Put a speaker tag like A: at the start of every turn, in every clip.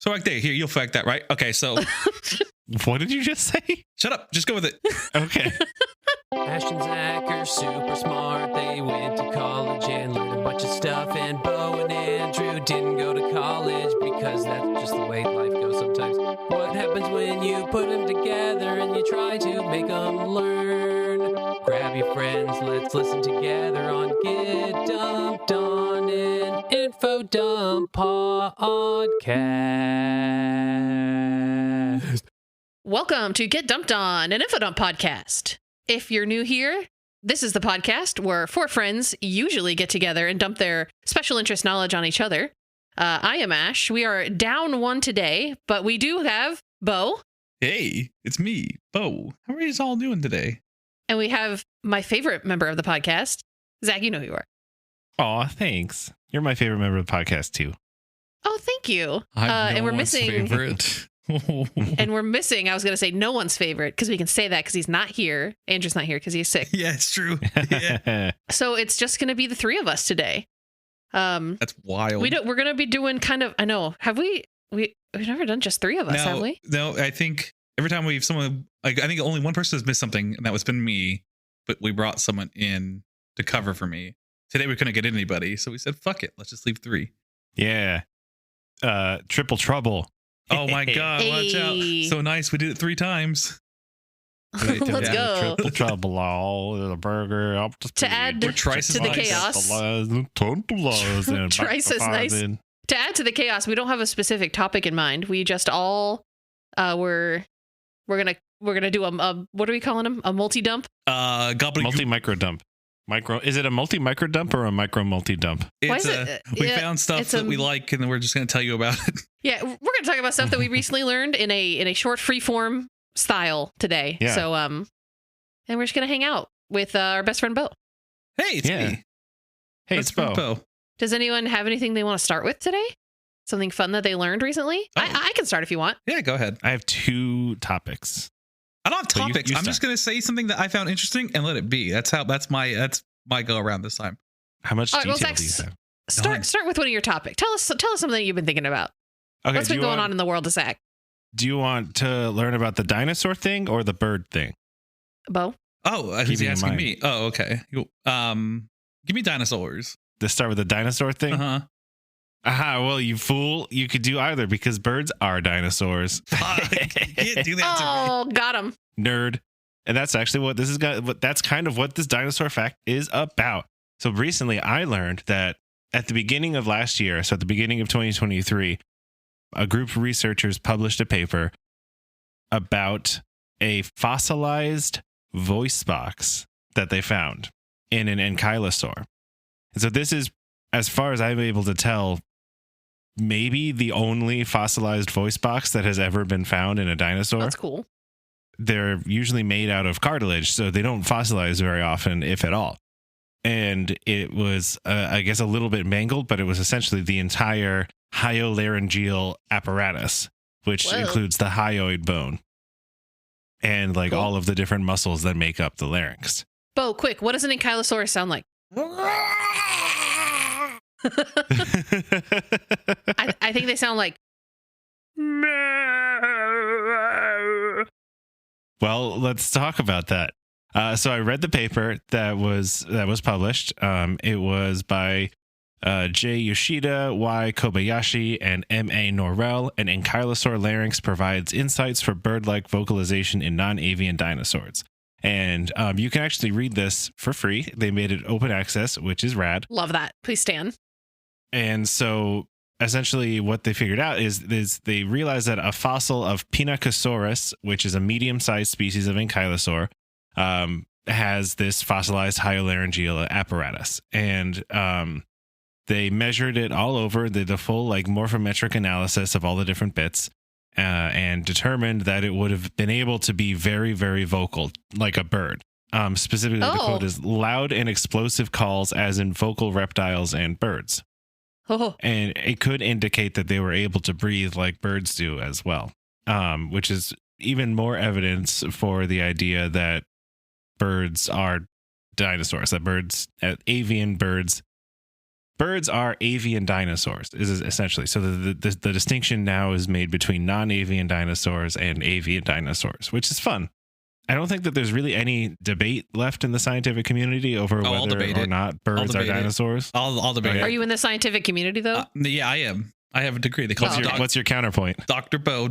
A: So right there, here, you'll fact that, right? Okay, so
B: What did you just say?
A: shut up. Just go with it.
B: Okay.
C: Ash and Zach are super smart. They went to college and learned a bunch of stuff. And Bo and Andrew didn't go to college because that's just the way life goes sometimes. What happens when you put them together and you try to make them learn? Grab your friends, let's listen together on Get Dumped on an Info Dump podcast.
D: Welcome to Get Dumped On, an Infodump podcast. If you're new here, this is the podcast where four friends usually get together and dump their special interest knowledge on each other. I am Ash. We are down one today, but we do have Bo.
A: Hey, it's me, Bo. How are you all doing today?
D: And we have my favorite member of the podcast, Zach. You know who you are.
B: Aw, thanks. You're my favorite member of the podcast, too.
D: Oh, thank you.
A: I'm
D: and we're
A: one's
D: missing.
A: favorite.
D: And we're missing, I was going to say no one's favorite because we can say that because he's not here. Andrew's not here because he's sick.
A: Yeah, it's true. Yeah.
D: So it's just going to be the three of us today.
A: That's wild.
D: We're going to be doing kind of, I know, have we've never done just three of us, have we?
A: No, I think every time we've someone, like, I think only one person has missed something, and that was been me, but we brought someone in to cover for me. Today we couldn't get anybody, so we said, fuck it, let's just leave three.
B: Yeah. Triple trouble.
A: Oh my God, watch out.
D: Hey.
A: So nice, we did it 3 times.
D: Let's go.
B: Triple trouble. All the burger. Up
D: To add
A: We're Trice
D: to the
A: is
D: chaos.
B: Trice
D: is nice. To add to the chaos, we don't have a specific topic in mind. We just all we're gonna do a what are we calling them? A multi-dump?
A: Gobbledygook.
B: Multi-microdump. Is it a multi-microdump or a micro-multi-dump?
D: Why
A: It's
D: is it-
A: we
D: yeah,
A: found stuff
D: it's
A: that we like, and then we're just going to tell you about it.
D: Yeah, we're gonna talk about stuff that we recently learned in a short free-form style today.
B: Yeah.
D: So and we're just gonna hang out with our best friend Bo.
A: Hey, it's
B: Yeah.
A: me.
B: Hey,
A: That's
B: it's Bo.
A: Bo.
D: Does anyone have anything they want to start with today? Something fun that they learned recently?
A: Oh.
D: I can start if you want.
A: Yeah, go ahead.
B: I have 2 topics.
A: I don't have
B: But you
A: topics. I'm just
B: start.
A: going to say something that I found interesting and let it be. That's my go around this time.
B: How much
D: All right, well,
B: detail
D: Zach,
B: do you have?
D: Start with one of your topics. Tell us something you've been thinking about.
B: Okay,
D: What's been going on in the world of Zach?
B: Do you want to learn about the dinosaur thing or the bird thing?
D: Bo?
A: Oh, he's
B: Keeping in
A: asking
B: mind.
A: me. Oh, okay. Give me dinosaurs.
B: Let's start with the dinosaur thing.
A: Uh-huh.
B: Aha, well, you fool. You could do either because birds are dinosaurs.
A: Fuck. You can't do that
D: Oh, got him.
B: Nerd. And that's actually what this is. That's kind of what this dinosaur fact is about. So recently I learned that at the beginning of last year, so at the beginning of 2023, a group of researchers published a paper about a fossilized voice box that they found in an ankylosaur. And so this is, as far as I'm able to tell, maybe the only fossilized voice box that has ever been found in a dinosaur.
D: That's cool.
B: They're usually made out of cartilage, so they don't fossilize very often, if at all. And it was, I guess, a little bit mangled, but it was essentially the entire hyolaryngeal apparatus, which
D: Whoa.
B: includes the hyoid bone and like
D: Cool.
B: all of the different muscles that make up the larynx.
D: Bo, quick, what does an ankylosaurus sound like? I think they sound like
B: Well, let's talk about that. So I read the paper that was published. It was by J. Yoshida, Y. Kobayashi, and M.A. Norell. An ankylosaur larynx provides insights for bird-like vocalization in non-avian dinosaurs. And you can actually read this for free. They made it open access, which is rad.
D: love that. Please stand.
B: And so essentially what they figured out is they realized that a fossil of Pinacosaurus, which is a medium-sized species of ankylosaur, has this fossilized hyolaryngeal apparatus. And they measured it all over, the full like morphometric analysis of all the different bits, and determined that it would have been able to be very, very vocal, like a bird. Specifically, the
D: Oh.
B: quote is loud and explosive calls as in vocal reptiles and birds.
D: Oh,
B: And it could indicate that they were able to breathe like birds do as well, which is even more evidence for the idea that birds are dinosaurs, that avian birds birds are avian dinosaurs, is essentially. So the distinction now is made between non-avian dinosaurs and avian dinosaurs, which is fun. I don't think that there's really any debate left in the scientific community over whether or not birds are dinosaurs.
A: I'll debate it.
D: Are you in the scientific community, though?
A: Yeah, I am. I have a degree. They call
B: what's your counterpoint?
A: Dr. Bo.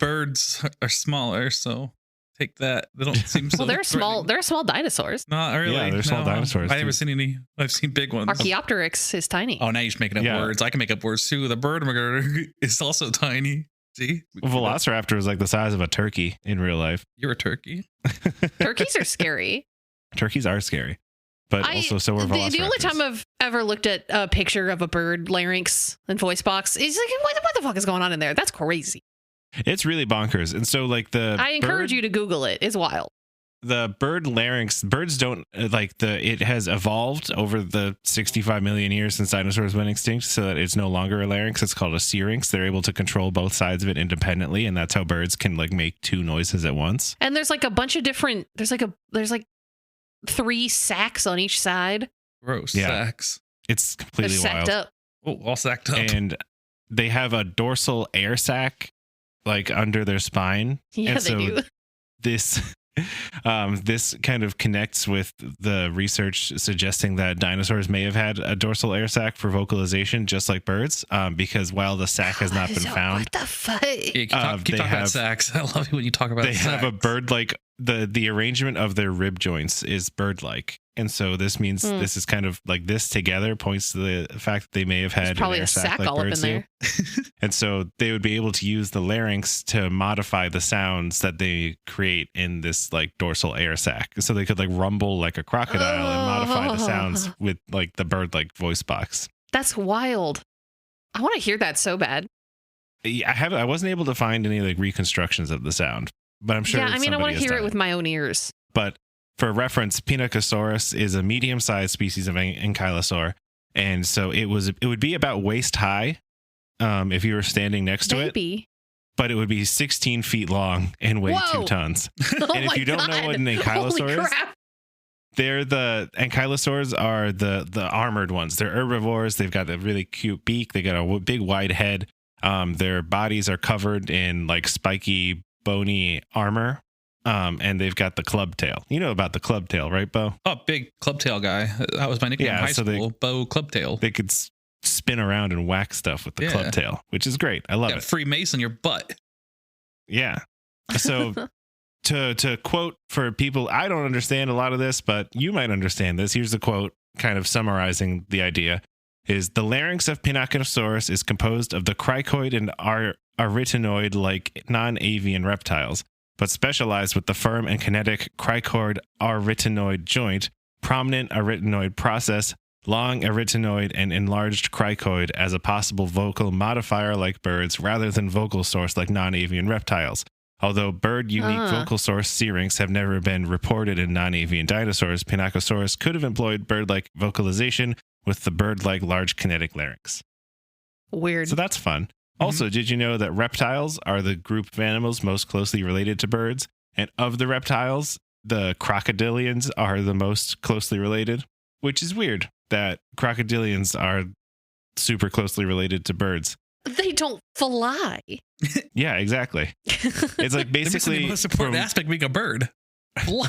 A: Birds are smaller, so take that. They don't seem so.
D: Well, they're small. They're small dinosaurs.
A: Not really.
B: Yeah, they're small dinosaurs.
A: I've never seen any. I've seen big ones.
D: Archaeopteryx is tiny.
A: Oh, now you're just making up words. I can make up words too. The bird is also tiny. See?
B: Velociraptor is like the size of a turkey in real life.
A: You're a turkey.
D: Turkeys are scary.
B: Turkeys are scary. But also so are velociraptors.
D: The only time I've ever looked at a picture of a bird larynx and voice box is like, what the fuck is going on in there? That's crazy.
B: It's really bonkers. And so like
D: I encourage you to Google it. It's wild.
B: The bird larynx, birds don't it has evolved over the 65 million years since dinosaurs went extinct so that it's no longer a larynx. It's called a syrinx. They're able to control both sides of it independently. And that's how birds can like make two noises at once.
D: And there's like a bunch of different, there's like 3 sacs on each side.
A: Gross.
B: Yeah.
A: Sacs.
B: It's completely
D: sacked
B: wild.
D: Up.
A: Oh, all sacked up.
B: And they have a dorsal air sac like under their spine.
D: Yeah,
B: and
D: they do.
B: This kind of connects with the research suggesting that dinosaurs may have had a dorsal air sac for vocalization, just like birds, because while the sac has not been found.
D: What the fuck?
A: Yeah, keep talking about sacs. I love it when you talk about
B: they
A: sacs.
B: have a bird like the arrangement of their rib joints is bird like. And so this means this is kind of like this together points to the fact that they may have had
D: probably
B: an air
D: a sac
B: like
D: all up in
B: birds do.
D: there.
B: And so they would be able to use the larynx to modify the sounds that they create in this like dorsal air sac. So they could like rumble like a crocodile and modify the sounds with like the bird like voice box.
D: That's wild. I want to hear that so bad.
B: Yeah, I wasn't able to find any like reconstructions of the sound, but I'm sure.
D: Yeah, I mean, I want to hear it with my own ears.
B: But for reference, Pinacosaurus is a medium-sized species of ankylosaur, and so it would be about waist high if you were standing next to it, but it would be 16 feet long and weigh 2 tons. And if you don't know what an ankylosaur is, they're the ankylosaurs are the armored ones. They're herbivores. They've got a really cute beak. They got a big wide head. Their bodies are covered in like spiky, bony armor. And they've got the club tail. You know about the club tail, right, Bo?
A: Oh, big club tail guy. That was my nickname in high school. Bo Club Tail.
B: They could spin around and whack stuff with the club tail, which is great. I love it.
A: Free mace on your butt.
B: Yeah. So to quote for people, I don't understand a lot of this, but you might understand this. Here's the quote kind of summarizing the idea is the larynx of Pinacosaurus is composed of the cricoid and arytenoid like non-avian reptiles, but specialized with the firm and kinetic cricoid arytenoid joint, prominent arytenoid process, long arytenoid, and enlarged cricoid as a possible vocal modifier like birds rather than vocal source like non-avian reptiles. Although bird-unique vocal source syrinx have never been reported in non-avian dinosaurs, Pinacosaurus could have employed bird-like vocalization with the bird-like large kinetic larynx.
D: Weird.
B: So that's fun. Also, did you know that reptiles are the group of animals most closely related to birds? And of the reptiles, the crocodilians are the most closely related, which is weird that crocodilians are super closely related to birds.
D: They don't fly.
B: Yeah, exactly. It's like basically
A: the most important aspect of being a bird.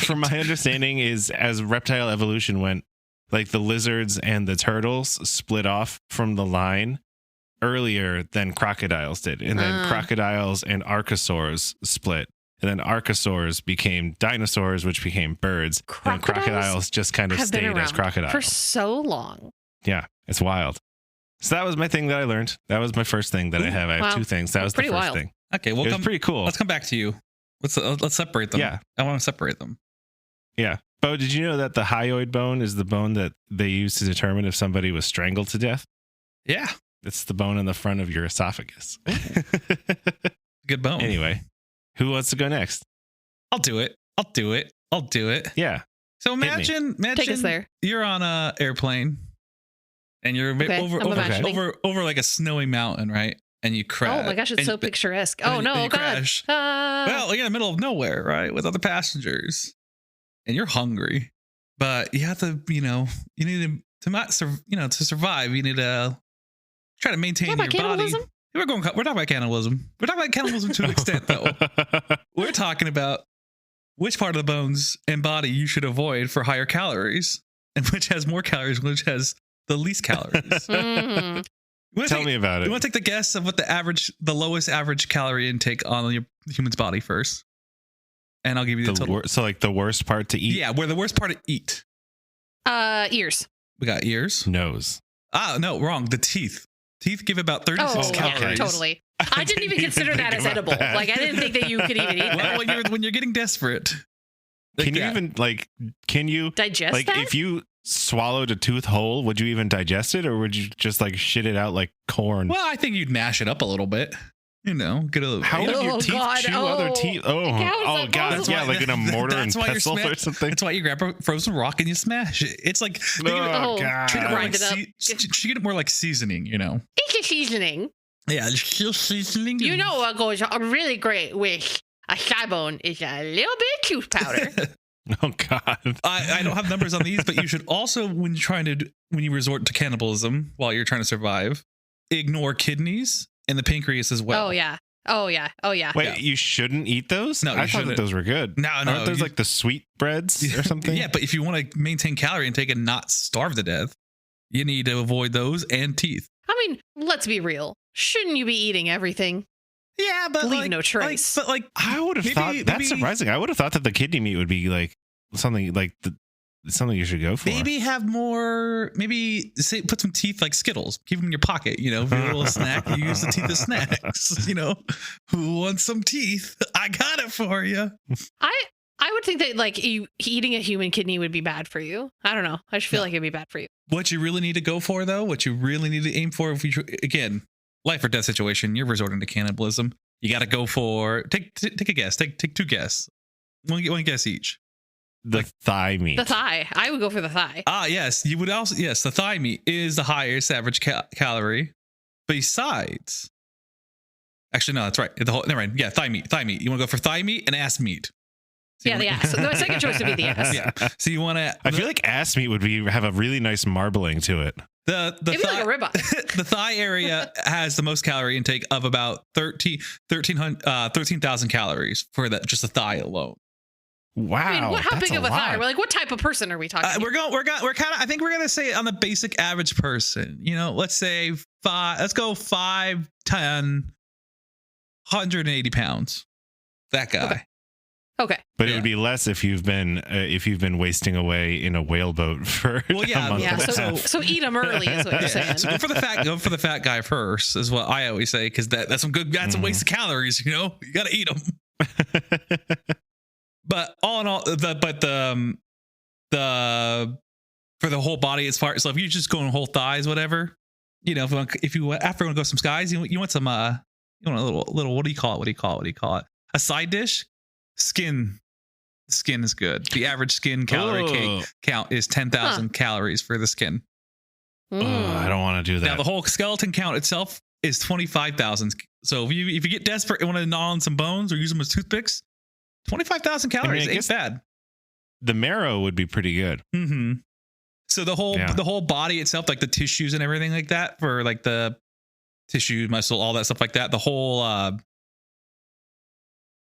B: From my understanding is as reptile evolution went, like the lizards and the turtles split off from the line earlier than crocodiles did. And then crocodiles and archosaurs split. And then archosaurs became dinosaurs, which became birds. And crocodiles just kind of stayed as crocodiles.
D: For so long.
B: Yeah, it's wild. So that was my thing that I learned. That was my first thing that I have. I have 2 things. That was the first thing.
A: Okay, well,
B: it was pretty cool.
A: Let's come back to you. Let's separate them.
B: Yeah.
A: I want to separate them.
B: Yeah. Bo, did you know that the hyoid bone is the bone that they use to determine if somebody was strangled to death?
A: Yeah.
B: It's the bone in the front of your esophagus.
A: Good bone.
B: Anyway, who wants to go next?
A: I'll do it.
B: Yeah.
A: So imagine
D: Take us there.
A: You're on a airplane and you're over like a snowy mountain, right? And you crash.
D: Oh my gosh, it's so picturesque. Oh no,
A: you crash. Well, you're in the middle of nowhere, right? With other passengers. And you're hungry. But you have to, you need to to survive, you need to try to maintain your
D: Talk about
A: body.
D: cannibalism?
A: We're talking about cannibalism. We're talking about cannibalism to an extent, though. We're talking about which part of the bones and body you should avoid for higher calories, and which has more calories, which has the least calories.
D: Mhm.
B: Tell me about it.
A: You want to take the guess of what the lowest average calorie intake on your human's body first, and I'll give you the total.
B: So like the worst part to eat?
A: Yeah, where the worst part to eat.
D: Ears.
A: We got ears.
B: Nose.
A: Ah, no, wrong. The teeth. Teeth give about 36
D: Oh,
A: calories.
D: yeah, totally. I didn't even consider that
B: think
D: as
B: about
D: edible.
B: that.
D: Like, I didn't think that you could even eat
A: Well,
D: that.
A: when you're getting desperate, like
B: Can you
A: that.
B: even can you
D: Digest
B: like
D: that?
B: if you swallowed a tooth whole, would you even digest it, or would you just like shit it out like corn?
A: Well, I think you'd mash it up a little bit. Get a
B: How would your
D: Oh,
B: teeth
D: God.
B: chew
D: Oh.
B: other teeth? Oh,
D: How is
B: oh
D: that
B: God!
D: possible?
B: Yeah, like in a mortar and
A: That's why you're
B: pestle or something.
A: That's why you grab a frozen rock and you smash it. It's like think of it-
B: Oh
D: Oh,
B: God!
A: treat it more
D: grind
A: like
D: it up.
A: treat it more like seasoning.
D: It's a seasoning.
A: Yeah, just seasoning.
D: You know what goes really great with a thigh bone is a little bit of tooth powder.
B: Oh God!
A: I don't have numbers on these, but you should also, when you resort to cannibalism while you're trying to survive, ignore kidneys and the pancreas as well.
D: Oh yeah. Oh yeah. Oh yeah.
B: Wait,
A: Yeah.
B: you shouldn't eat those?
A: No,
B: I
A: you
B: thought
A: shouldn't.
B: that those were good.
A: No,
B: Aren't those like the sweet breads or something?
A: Yeah, but if you want to maintain calorie intake and not starve to death, you need to avoid those and teeth.
D: I mean, let's be real. Shouldn't you be eating everything?
A: Yeah, but
D: Leave no trace.
B: I would have
A: Maybe-
B: thought that's
A: maybe-
B: surprising. I would have thought that the kidney meat would be like something like something you should go for.
A: maybe have more. Maybe put some teeth like Skittles. Keep them in your pocket. If you're a little snack, you use the teeth as snacks. Who wants some teeth? I got it for you.
D: I would think that like eating a human kidney would be bad for you. I don't know. I just feel like it'd be bad for you.
A: What you really need to go for, though, what you really need to aim for, if you again, life or death situation, you're resorting to cannibalism. You got to go for take a guess. Take two guess. One guess each.
B: the thigh meat.
D: The thigh. I would go for the thigh.
A: Ah, yes. You would also the thigh meat is the highest average calorie. Besides, actually, no, that's right. Never mind. Yeah, thigh meat. Thigh meat. You want to go for thigh meat and ass meat. So
D: Yeah, the ass. The second choice would be the ass.
A: Yeah. So you want to.
B: I feel like ass meat would have a really nice marbling to it.
A: The
D: Maybe
A: thigh,
D: like a ribeye.
A: the thigh area has the most calorie intake of about 13,000 calories for just the thigh alone.
B: Wow.
D: I mean, how
B: that's
D: big of a thigh?
B: lot.
D: We're like, what type of person are we talking?
A: We're kind of. I think we're gonna say on the basic average person. Let's say let's go 5'10", 180 pounds. That guy.
D: Okay.
B: But it
A: Yeah.
B: would be less if you've been wasting away in a whale-boat for
A: Well, yeah,
B: a month
D: Yeah.
B: and a
D: So
B: half.
D: so eat them early is what you're saying.
A: So go for the fat guy first, is what I always say, because that's some good. That's a waste of calories. You got to eat them. But all in all, for the whole body as far, so if you just go on whole thighs, whatever, if you after want to go some skies, you want some you want a little what do you call it? A side dish? Skin is good. The average skin calorie count is 10,000 calories for the skin.
B: Oh, I don't want to do that.
A: Now the whole skeleton count itself is 25,000. So if you get desperate and want to gnaw on some bones or use them as toothpicks, 25,000 calories ain't bad.
B: The marrow would be pretty good.
A: Mm-hmm. So the whole body itself, like the tissues and everything like that, for like the tissue, muscle, all that stuff like that, the whole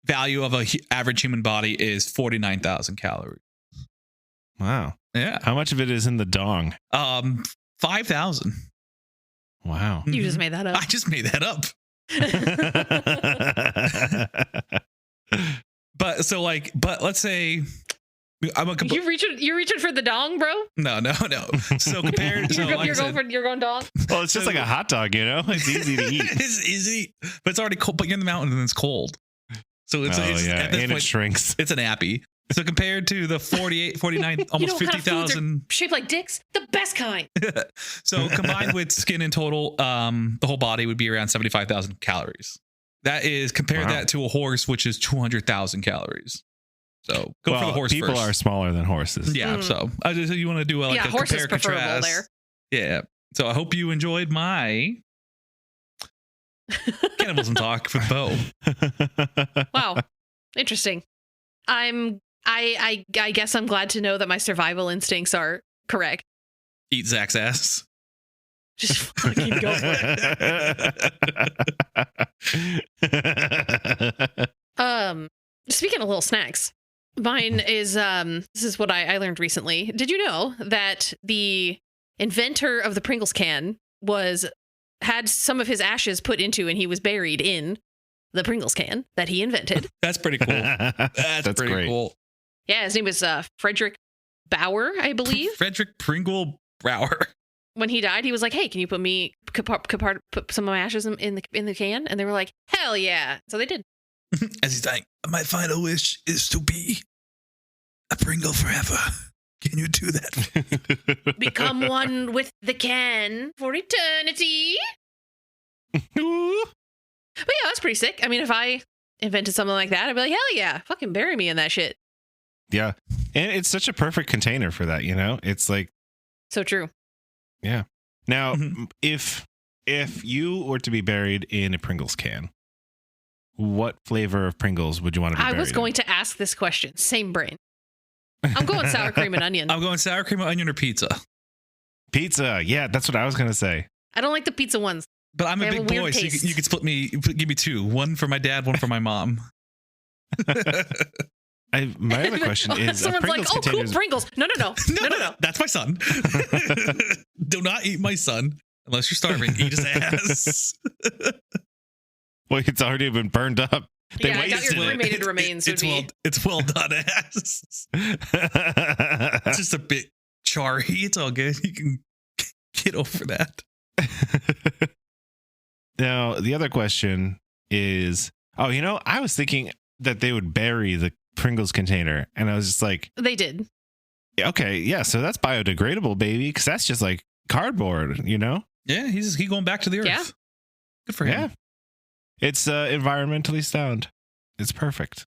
A: value of a average human body is 49,000 calories.
B: Wow.
A: Yeah.
B: How much of it is in the dong?
A: 5,000.
B: Wow.
D: You just made that up.
A: I just made that up. But let's say
D: You're reaching for the dong, bro.
A: no. So compared,
D: You're going dong.
B: Well, it's just like a hot dog, It's easy to eat.
A: It's easy, but it's already cold. But you're in the mountains and it's cold. So it's at this
B: and
A: point,
B: it shrinks.
A: it's an appy. So compared to the 48, 49, almost 50,000.
D: Shaped like dicks, the best kind.
A: So combined with skin in total, the whole body would be around 75,000 calories. That is, compare that to a horse, which is 200,000 calories. So go for the horse
B: people
A: first.
B: are smaller than horses.
A: Yeah. So you want to do a
D: horse is
A: compare
D: preferable
A: contrast.
D: there.
A: Yeah. So I hope you enjoyed my cannibalism talk for the bow.
D: Wow, interesting. I guess I'm glad to know that my survival instincts are correct.
A: Eat Zach's ass.
D: Just fucking go for it. Speaking of little snacks, mine is this is what I learned recently. Did you know that the inventor of the Pringles can had some of his ashes put into, and he was buried in the Pringles can that he invented?
A: That's pretty cool. That's pretty
B: great.
A: cool.
D: Yeah, his name was Frederick Bauer, I believe.
A: Frederick Pringle Brower.
D: When he died, he was like, "Hey, can you put some of my ashes in the can?" And they were like, "Hell yeah!" So they did.
A: As he's dying, my final wish is to be a Pringle forever. Can you do that?
D: Become one with the can for eternity. But yeah, that's pretty sick. I mean, if I invented something like that, I'd be like, hell yeah, fucking bury me in that shit.
B: Yeah. And it's such a perfect container for that, you know? It's like...
D: So true.
B: Yeah. Now, if you were to be buried in a Pringles can, what flavor of Pringles would you want to be buried in?
D: I was going to ask this question. Same brain. I'm going sour cream and onion.
A: I'm going sour cream, onion, or pizza.
B: Pizza. Yeah, that's what I was going to say.
D: I don't like the pizza ones.
A: But I'm a big boy, so you could give me two. One for my dad, one for my mom.
B: My other question is...
D: Someone's like, oh, cool, Pringles. No.
A: No. That's my son. Do not eat my son unless you're starving. Eat his ass.
B: Well, it's already been burned up.
D: I doubt your cremated remains would be...
A: It's well done ass. It's just a bit charry. It's all good. You can get over that.
B: Now, the other question is... Oh, you know, I was thinking that they would bury the Pringles container, and I was just like...
D: They did.
B: Okay, yeah, so that's biodegradable, baby, because that's just like cardboard, you know?
A: Yeah, he's going back to the earth.
D: Yeah.
A: Good for him.
B: Yeah. It's environmentally sound. It's perfect.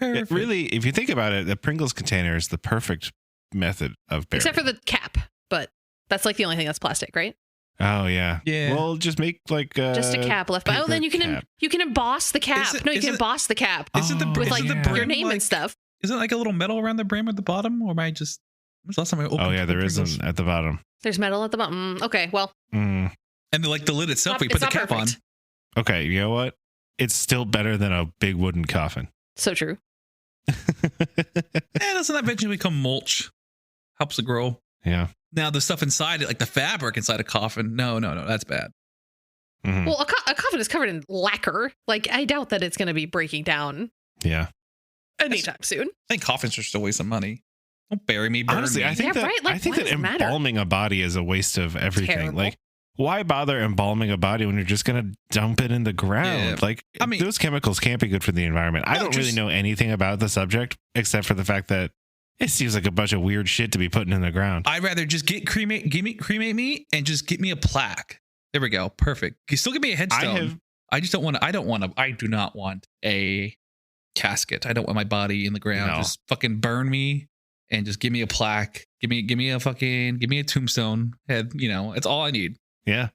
B: It really, if you think about it, the Pringles container is the perfect method of burying.
D: Except for the cap, but that's like the only thing that's plastic, right?
B: Oh yeah.
A: Yeah.
B: Well, just make like
D: just a cap left. Oh, then you can emboss the cap. You can emboss the cap.
A: Isn't the
D: with like
A: the
D: your name
A: like,
D: and stuff.
A: Isn't like a little metal around the brim at the bottom, or am I just? When's the last time I opened?
B: Oh yeah, there
A: Pringles?
B: isn't at the bottom.
D: There's metal at the bottom. Okay, well.
B: Mm.
A: And like the lid itself, we put the cap
D: perfect.
A: on.
B: Okay, you know what? It's still better than a big wooden coffin.
D: So true.
A: Doesn't that eventually become mulch? Helps it grow.
B: Yeah.
A: Now the stuff inside it, like the fabric inside a coffin. No, that's bad.
B: Mm-hmm.
D: Well, a coffin is covered in lacquer. Like, I doubt that it's going to be breaking down.
B: Yeah.
D: Anytime soon.
A: I think coffins are still a waste of money. Don't bury me, burn
B: Honestly,
A: me.
B: I think that embalming a body is a waste of everything.
D: Terrible.
B: Like, why bother embalming a body when you're just going to dump it in the ground?
A: Yeah.
B: Like, I mean, those chemicals can't be good for the environment. I don't really know anything about the subject except for the fact that it seems like a bunch of weird shit to be putting in the ground.
A: I'd rather just cremate me and just get me a plaque. There we go. Perfect. You still give me a headstone. I do not want a casket. I don't want my body in the ground. No. Just fucking burn me and just give me a plaque. Give me a tombstone head. You know, it's all I need.
B: Yeah.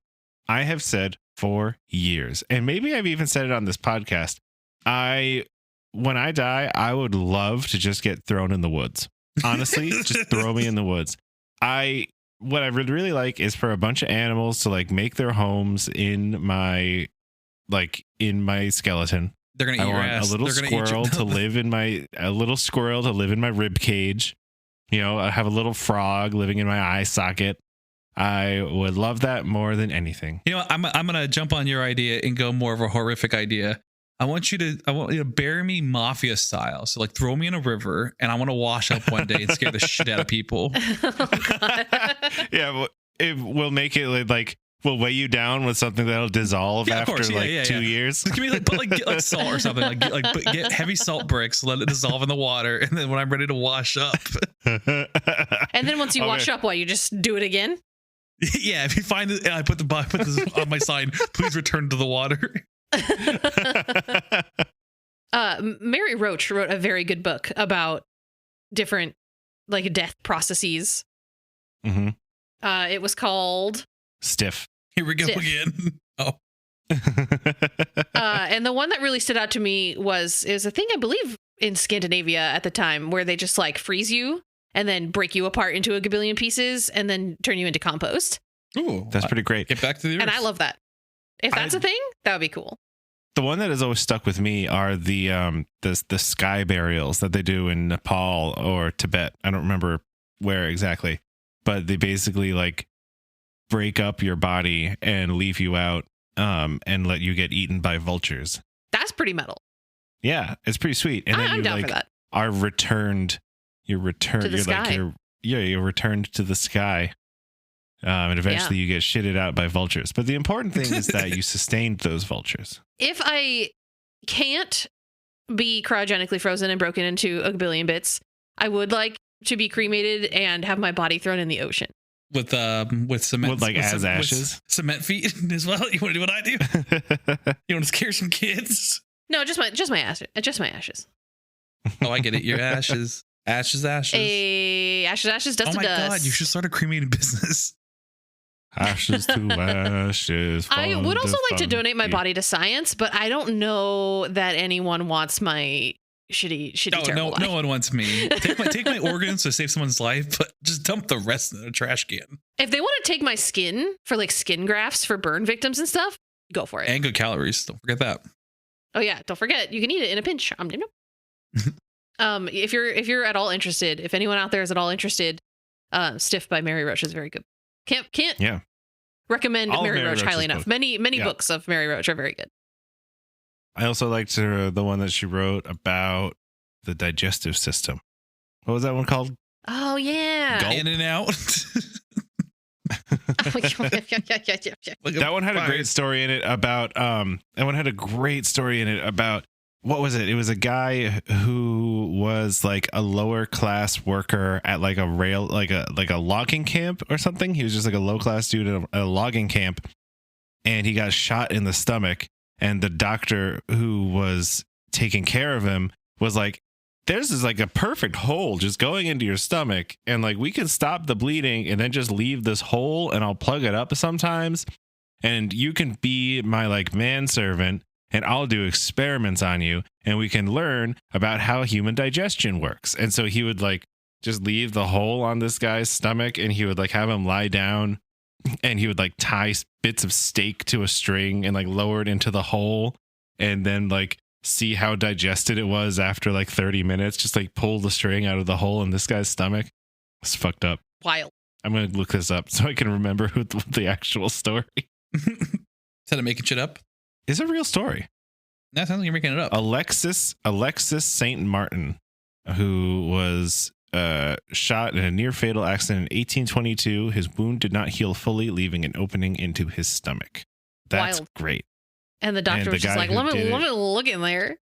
B: I have said for years, and maybe I've even said it on this podcast. When I die, I would love to just get thrown in the woods. Honestly, just throw me in the woods. What I would really like is for a bunch of animals to like make their homes in my skeleton.
A: They're gonna eat your ass.
B: A little squirrel to live in my rib cage. You know, I have a little frog living in my eye socket. I would love that more than anything.
A: You know what? I'm gonna jump on your idea and go more of a horrific idea. I want you to bury me mafia style. So like throw me in a river and I want to wash up one day and scare the shit out of people.
D: Oh, God.
B: Yeah, we'll make it like we'll weigh you down with something that'll dissolve after 2 years.
A: Just give me get salt or something. Get heavy salt bricks, let it dissolve in the water, and then when I'm ready to wash up.
D: And then once you wash up, you just do it again?
A: Yeah, if you find it, I put this on my sign. Please return to the water.
D: Mary Roach wrote a very good book about different like death processes.
B: Mm-hmm.
D: It was called
B: Stiff.
A: Here we go again. Oh.
D: And the one that really stood out to me was a thing I believe in Scandinavia at the time where they just like freeze you and then break you apart into a gabillion pieces and then turn you into compost.
A: Ooh,
B: That's pretty great.
A: Get back to the earth.
D: And I love that. If that's a thing, that would be cool.
B: The one that has always stuck with me are the sky burials that they do in Nepal or Tibet. I don't remember where exactly, but they basically like break up your body and leave you out and let you get eaten by vultures.
D: That's pretty metal.
B: Yeah, it's pretty sweet. And then
D: I'm
B: you
D: down
B: like
D: for that.
B: are returned. You're returned.
D: To the
B: You're
D: sky.
B: like you're returned to the sky. And eventually you get shitted out by vultures. But the important thing is that you sustained those vultures.
D: If I can't be cryogenically frozen and broken into a billion bits, I would like to be cremated and have my body thrown in the ocean.
A: With cement,
B: With, like, as ashes?
A: with cement feet as well. You want to do what I do? You want to scare some kids?
D: No, just my ashes. Just my ashes.
A: Oh, I get it. Your ashes, ashes.
D: Ashes, dust
A: Oh
D: to
A: my
D: dust.
A: god, you should start a cremating business.
B: Ashes to ashes.
D: I would also like to donate my
B: funky.
D: body to science, but I don't know that anyone wants my shitty terrible life.
A: No one wants me. Take my organs to save someone's life, but just dump the rest in a trash can.
D: If they want to take my skin for like skin grafts for burn victims and stuff, go for it.
A: And good calories. Don't forget that.
D: Oh yeah, don't forget you can eat it in a pinch. If you're at all interested, if anyone out there is at all interested, Stiff by Mary Roach is very good. Can't
B: Yeah.
D: recommend
B: All of
D: Mary
B: Mary
D: Roach highly
B: Roach's
D: enough.
B: books.
D: Many
B: Yeah.
D: books of Mary Roach are very good.
B: I also liked the one that she wrote about the digestive system. What was that one called?
D: Oh yeah.
A: In and out.
B: That one had a great story in it about what was it? It was a guy who was like a lower class worker at like a logging camp or something. He was just like a low class dude at a logging camp, and he got shot in the stomach, and the doctor who was taking care of him was like, "There's this like a perfect hole just going into your stomach, and like we can stop the bleeding and then just leave this hole and I'll plug it up sometimes, and you can be my like manservant and I'll do experiments on you and we can learn about how human digestion works." And so he would like just leave the hole on this guy's stomach, and he would like have him lie down, and he would like tie bits of steak to a string and like lower it into the hole, and then like see how digested it was after like 30 minutes. Just like pull the string out of the hole in this guy's stomach. It's fucked up.
D: Wild.
B: I'm going to look this up so I can remember who the actual story.
A: Instead of making shit up.
B: It's a real story.
A: That sounds like you're making it up.
B: Alexis St. Martin, who was shot in a near fatal accident in 1822. His wound did not heal fully, leaving an opening into his stomach. That's
D: Wild.
B: great.
D: And the doctor
B: And the
D: was just
B: guy
D: like,
B: who
D: let
B: did
D: me
B: it-
D: look in there.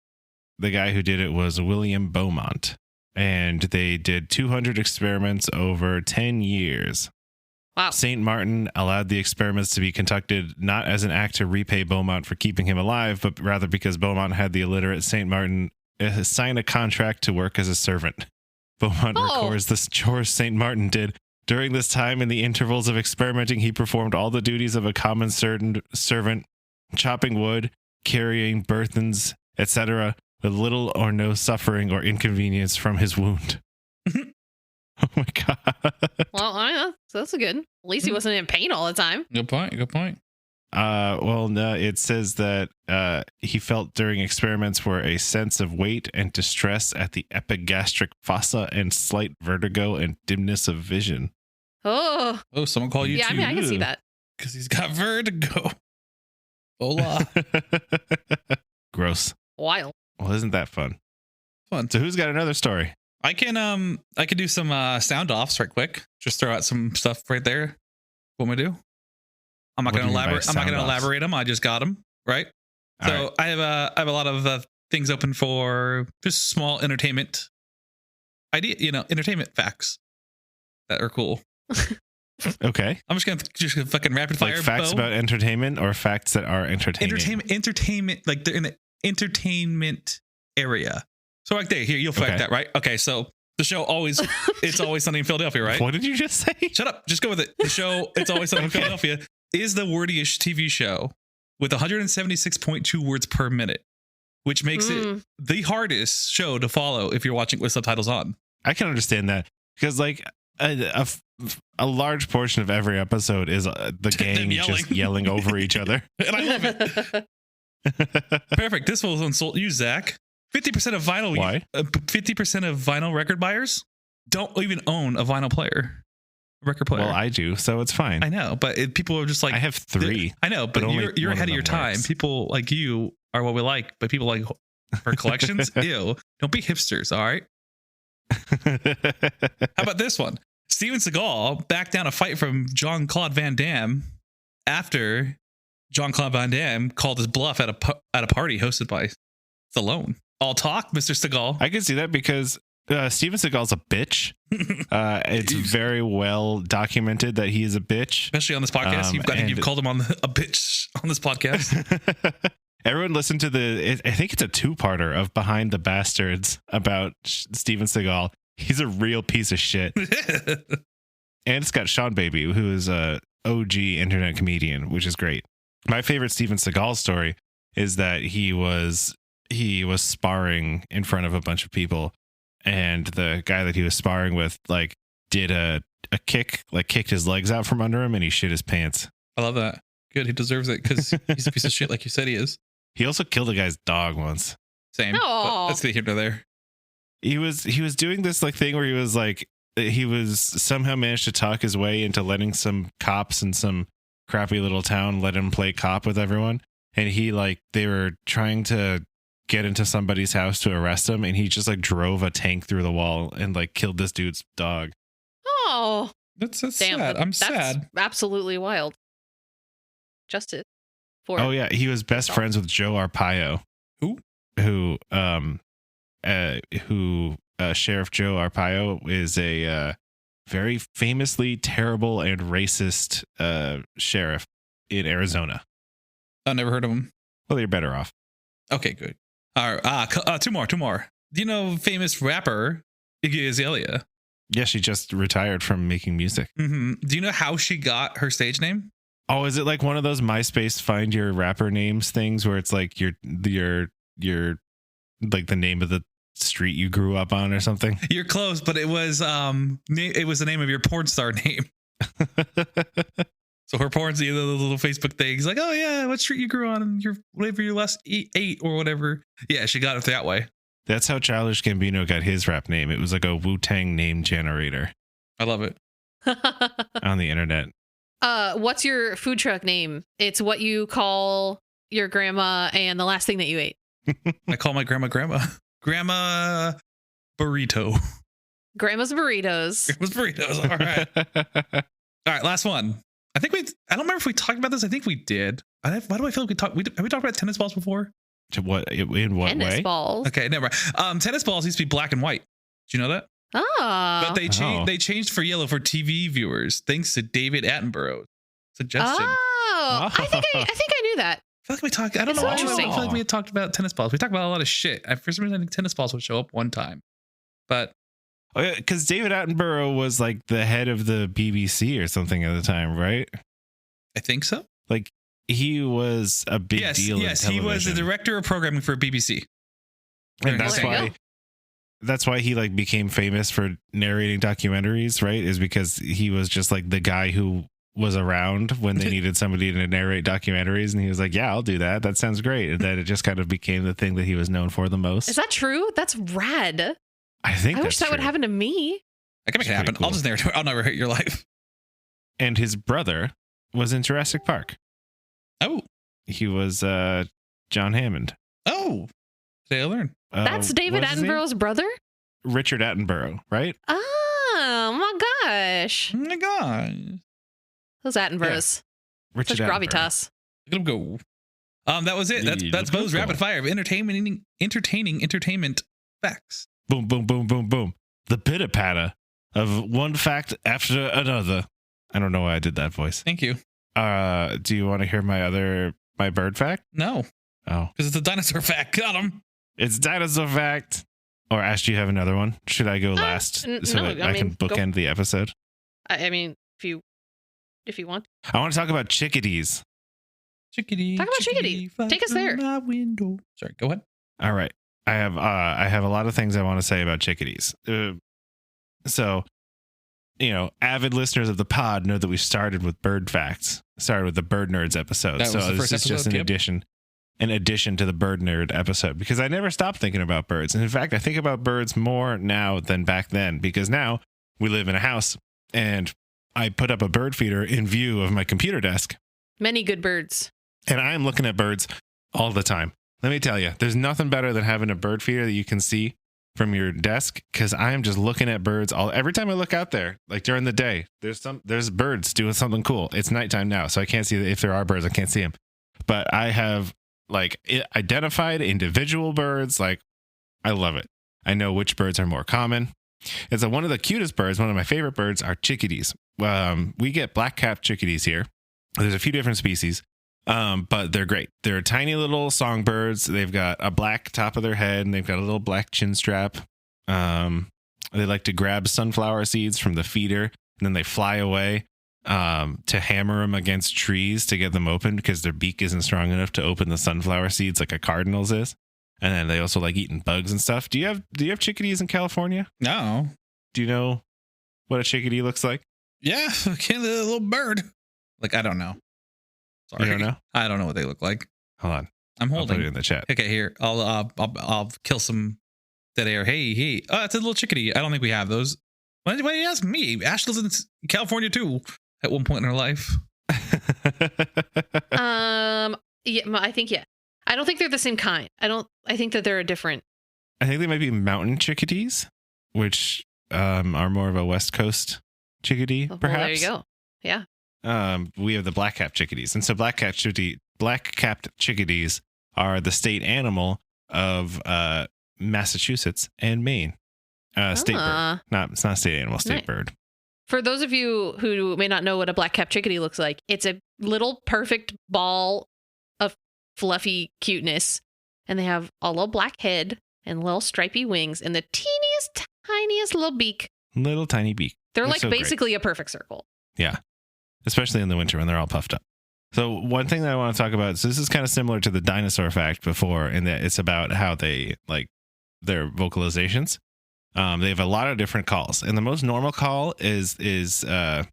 B: The guy who did it was William Beaumont, and they did 200 experiments over 10 years.
D: Wow.
B: St. Martin allowed the experiments to be conducted not as an act to repay Beaumont for keeping him alive, but rather because Beaumont had the illiterate St. Martin sign a contract to work as a servant. Beaumont records the chores St. Martin did. During this time, in the intervals of experimenting, he performed all the duties of a common servant, chopping wood, carrying burthens, etc., with little or no suffering or inconvenience from his wound. Oh my god.
D: Well, so that's good. At least he wasn't in pain all the time.
A: Good point.
B: Well, no, it says that he felt during experiments were a sense of weight and distress at the epigastric fossa and slight vertigo and dimness of vision.
D: Oh,
A: Someone call you
D: yeah.
A: too.
D: I mean, I can see that.
A: Because he's got vertigo. Hola.
B: Gross.
D: Wild.
B: Well, isn't that fun?
A: Fun.
B: So who's got another story?
A: I can do some sound offs right quick. Just throw out some stuff right there. What am I do? I'm not
B: What
A: going
B: do
A: to
B: you mean by
A: elaborate. I'm not going to
B: sound offs?
A: elaborate them. I just got them right.
B: All
A: So
B: right.
A: I have a lot of things open for just small entertainment entertainment facts that are cool.
B: Okay.
A: I'm just gonna fucking rapid fire.
B: Like facts
A: Bo.
B: about entertainment or facts that are entertaining?
A: Entertainment, like they're in the entertainment area. So right there, here, you'll fact
B: Okay.
A: that, right? Okay, so the show it's always sunny in Philadelphia, right?
B: What did you just say?
A: Shut up. Just go with it. The show, It's Always Sunny in
B: Okay.
A: Philadelphia, is the wordiest TV show with 176.2 words per minute, which makes it the hardest show to follow if you're watching with subtitles on.
B: I can understand that. because like a large portion of every episode is the gang just yelling over each other.
A: And I love it. Perfect. This will insult you, Zach. 50% of vinyl.
B: Why?
A: 50% of vinyl record buyers don't even own a vinyl record player.
B: Well, I do, so it's fine.
A: I know, but people are just like,
B: I have 3.
A: I know, but you're ahead of your time.
B: Works.
A: People like you are what we like, but people like for collections, ew. Don't be hipsters, all right? How about this one? Steven Seagal backed down a fight from Jean-Claude Van Damme after Jean-Claude Van Damme called his bluff at a party hosted by Stallone. All talk, Mr. Seagal.
B: I can see that because Steven Seagal's a bitch. It's very well documented that he is a bitch,
A: especially on this podcast. You've called him a bitch on this podcast.
B: Everyone listen to I think it's a 2-parter of Behind the Bastards about Steven Seagal. He's a real piece of shit. And it's got Sean Baby, who is a OG internet comedian, which is great. My favorite Steven Seagal story is that he was sparring in front of a bunch of people, and the guy that he was sparring with like did a kick, like kicked his legs out from under him, and he shit his pants.
A: I love that. Good, he deserves it because he's a piece of shit, like you said he is.
B: He also killed a guy's dog once.
A: Same. But let's get here to there.
B: He was doing this like thing where he was somehow managed to talk his way into letting some cops in some crappy little town let him play cop with everyone, and they were trying to get into somebody's house to arrest him, and he just like drove a tank through the wall and like killed this dude's dog.
D: Oh,
A: that's
D: damn,
A: sad. I'm sad.
D: Absolutely wild. Justice for.
B: Oh yeah, he was best friends with Joe Arpaio. Who Sheriff Joe Arpaio is a very famously terrible and racist sheriff in Arizona.
A: I never heard of him.
B: Well, you're better off.
A: Okay, good. All right, two more. Do you know famous rapper Iggy Azalea?
B: Yeah, she just retired from making music.
A: Mm-hmm. Do you know how she got her stage name?
B: Oh, is it like one of those MySpace find your rapper names things where it's like your like the name of the street you grew up on or something?
A: You're close, but it was the name of your porn star name. So her porn's the little Facebook things like, oh yeah, what street you grew on and your whatever your last 8 or whatever. Yeah, she got it that way.
B: That's how Childish Gambino got his rap name. It was like a Wu-Tang name generator.
A: I love it.
B: On the internet.
D: What's your food truck name? It's what you call your grandma and the last thing that you ate.
A: I call my grandma Grandma Burrito.
D: Grandma's Burritos.
A: Grandma's Burritos. All right. All right, last one. I don't remember if we talked about this. I think we did. Why do I feel like have we talked about tennis balls before?
B: In what
D: tennis
B: way?
D: Tennis balls.
A: Okay, never mind. Tennis balls used to be black and white. Did you know that?
D: Oh.
A: But they changed for yellow for TV viewers thanks to David Attenborough's suggestion.
D: Oh. I think I knew that.
A: I feel like we talked. I don't know. I feel like we had talked about tennis balls. We talked about a lot of shit. For some reason, I think tennis balls would show up one time, but
B: because David Attenborough was like the head of the BBC or something at the time, right?
A: I think so.
B: Like he was a big deal.
A: Yes, he was the director of programming for BBC,
B: and that's why he like became famous for narrating documentaries. Right? Is because he was just like the guy who was around when they needed somebody to narrate documentaries, and he was like, yeah, I'll do that. That sounds great. And then it just kind of became the thing that he was known for the most.
D: Is that true? That's rad.
B: I think
D: I wish that would happen to me.
A: I can make it happen. Cool. I'll just narrate it. I'll never hate your life.
B: And his brother was in Jurassic Park.
A: Oh.
B: He was John Hammond.
A: Oh. Today I learned.
D: That's David Attenborough's brother?
B: Richard Attenborough, right?
D: Oh my gosh.
A: Oh my gosh.
D: Those Attenboroughs.
B: Yeah. Richard
D: Such
B: Attenborough.
D: gravitas.
A: Look at him go. That was it. That's Bo's rapid fire of entertaining facts.
B: Boom, boom, boom, boom, boom. The pitter patter of one fact after another. I don't know why I did that voice.
A: Thank you.
B: Do you want to hear my bird fact?
A: No.
B: Oh.
A: Because it's a dinosaur fact. Got him.
B: It's dinosaur fact. Or Ash, do you have another one? Should I go last so that I can bookend the episode?
D: I mean, if you want.
B: I want to talk about chickadees.
A: Chickadee.
D: Talk about chickadee. Take us there.
A: My window. Sorry, go ahead.
B: All right. I have a lot of things I want to say about chickadees. So avid listeners of the pod know that we started with bird facts, started with the bird nerds episode.
A: That
B: So
A: was the
B: this
A: first
B: is just
A: episode,
B: an addition to the bird nerd episode, because I never stopped thinking about birds. And in fact, I think about birds more now than back then, because now we live in a house and I put up a bird feeder in view of my computer desk.
D: Many good birds.
B: And I am looking at birds all the time. Let me tell you, there's nothing better than having a bird feeder that you can see from your desk, because I am just looking at birds every time I look out there, like during the day. There's birds doing something cool. It's nighttime now, so I can't see if there are birds. I can't see them, but I have identified individual birds. Like, I love it. I know which birds are more common. It's one of the cutest birds. One of my favorite birds are chickadees. We get black-capped chickadees here. There's a few different species. But they're great. They're tiny little songbirds. They've got a black top of their head and they've got a little black chin strap. They like to grab sunflower seeds from the feeder and then they fly away to hammer them against trees to get them open, because their beak isn't strong enough to open the sunflower seeds like a cardinal's is. And then they also like eating bugs and stuff. Do you have chickadees in California?
A: No.
B: Do you know what a chickadee looks like?
A: Yeah, a little bird. Like, I don't know. Sorry.
B: You don't know?
A: I don't know what they look like.
B: Hold on.
A: I'm
B: I'll
A: holding.
B: put it in the chat.
A: Okay, here. I'll kill some dead air. Hey. Oh, it's a little chickadee. I don't think we have those. Why do you ask me? Ash lives in California too at one point in her life.
D: Yeah, I think, yeah. I don't think they're the same kind. I think that they're a different.
B: I think they might be mountain chickadees, which are more of a West Coast chickadee, perhaps.
D: Well, there you go. Yeah.
B: We have the black-capped chickadees. And so black-capped chickadees are the state animal of Massachusetts and Maine. State bird. It's not state animal, state bird.
D: For those of you who may not know what a black-capped chickadee looks like, it's a little perfect ball of fluffy cuteness. And they have a little black head and little stripy wings and the teeniest, tiniest little beak.
B: Little tiny beak.
D: They're
B: It's
D: like
B: so
D: basically
B: great.
D: a perfect circle.
B: Yeah. Especially in the winter when they're all puffed up. So one thing that I want to talk about, so this is kind of similar to the dinosaur fact before, in that it's about how they like their vocalizations. They have a lot of different calls, and the most normal call is they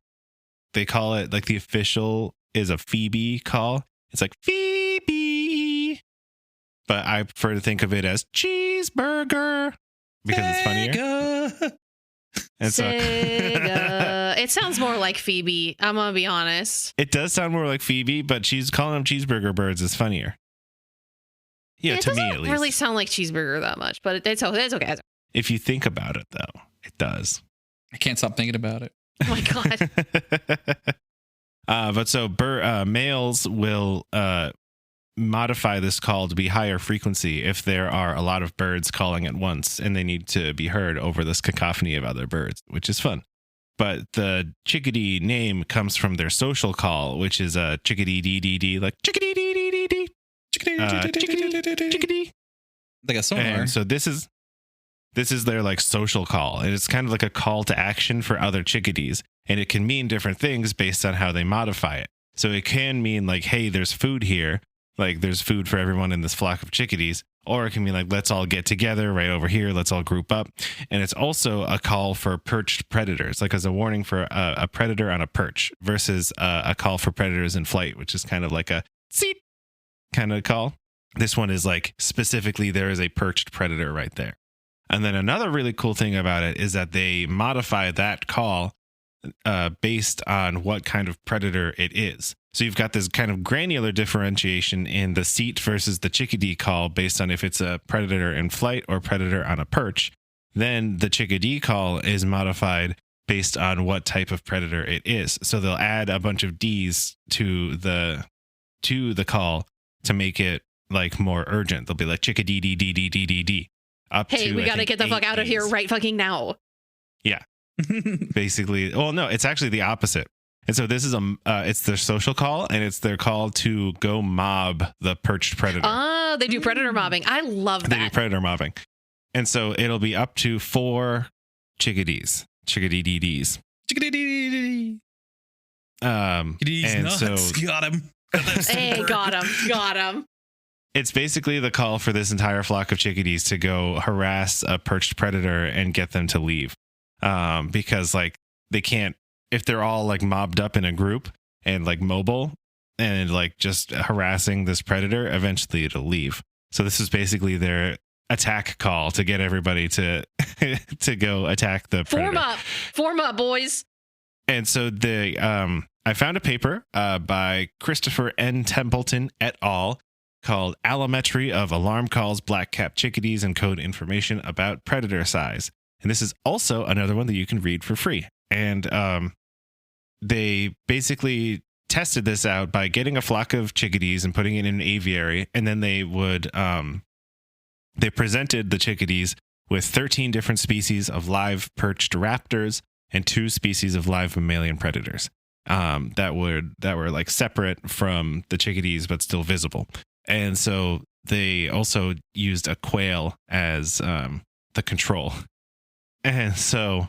B: call it, like, the official is a Phoebe call. It's like Phoebe, but I prefer to think of it as cheeseburger because it's funnier. And so
D: Sega. It sounds more like Phoebe. I'm gonna be honest.
B: it does sound more like Phoebe, but she's calling them cheeseburger birds is funnier. Yeah,
D: It
B: to me
D: doesn't
B: at least.
D: really sound like cheeseburger that much, but it's okay.
B: If you think about it, though, it does.
A: I can't stop thinking about it.
D: Oh my god.
B: But so males will modify this call to be higher frequency if there are a lot of birds calling at once and they need to be heard over this cacophony of other birds, which is fun. But the chickadee name comes from their social call, which is a chickadee dee dee dee, like chickadee dee dee dee dee, chickadee.
A: Like a sonar.
B: And so this is their like social call, and it's kind of like a call to action for other chickadees, and it can mean different things based on how they modify it. So it can mean like, hey, there's food here, like there's food for everyone in this flock of chickadees, or it can be like, let's all get together right over here, let's all group up. And it's also a call for perched predators, like as a warning for a predator on a perch versus a call for predators in flight, which is kind of like a seat kind of call. This one is like specifically there is a perched predator right there. And then another really cool thing about it is that they modify that call based on what kind of predator it is. So you've got this kind of granular differentiation in the seat versus the chickadee call based on if it's a predator in flight or predator on a perch. Then the chickadee call is modified based on what type of predator it is. So they'll add a bunch of D's to the call to make it like more urgent. They'll be like chickadee dee dee dee dee dee dee.
D: Hey, we gotta get the fuck out of here right fucking now.
B: Yeah. Basically, well, no, it's actually the opposite. And so this is it's their social call, and it's their call to go mob the perched predator.
D: Oh, they do predator mobbing. I love that.
B: They do predator mobbing. And so it'll be up to 4 chickadees. Chickadee DDs.
A: Chickadee. Chickadees
B: And
A: nuts.
B: so
A: Got him.
D: Hey, got him.
B: it's basically the call for this entire flock of chickadees to go harass a perched predator and get them to leave. Because like they can't, if they're all like mobbed up in a group and like mobile and like just harassing this predator, eventually it'll leave. So this is basically their attack call to get everybody to to go attack the predator.
D: Form up, boys.
B: And so I found a paper by Christopher N. Templeton et al. Called Allometry of Alarm Calls, Black-capped Chickadees, Encode Information About Predator Size. And this is also another one that you can read for free. And they basically tested this out by getting a flock of chickadees and putting it in an aviary. And then they presented the chickadees with 13 different species of live perched raptors and 2 species of live mammalian predators that were like separate from the chickadees, but still visible. And so they also used a quail as the control. And so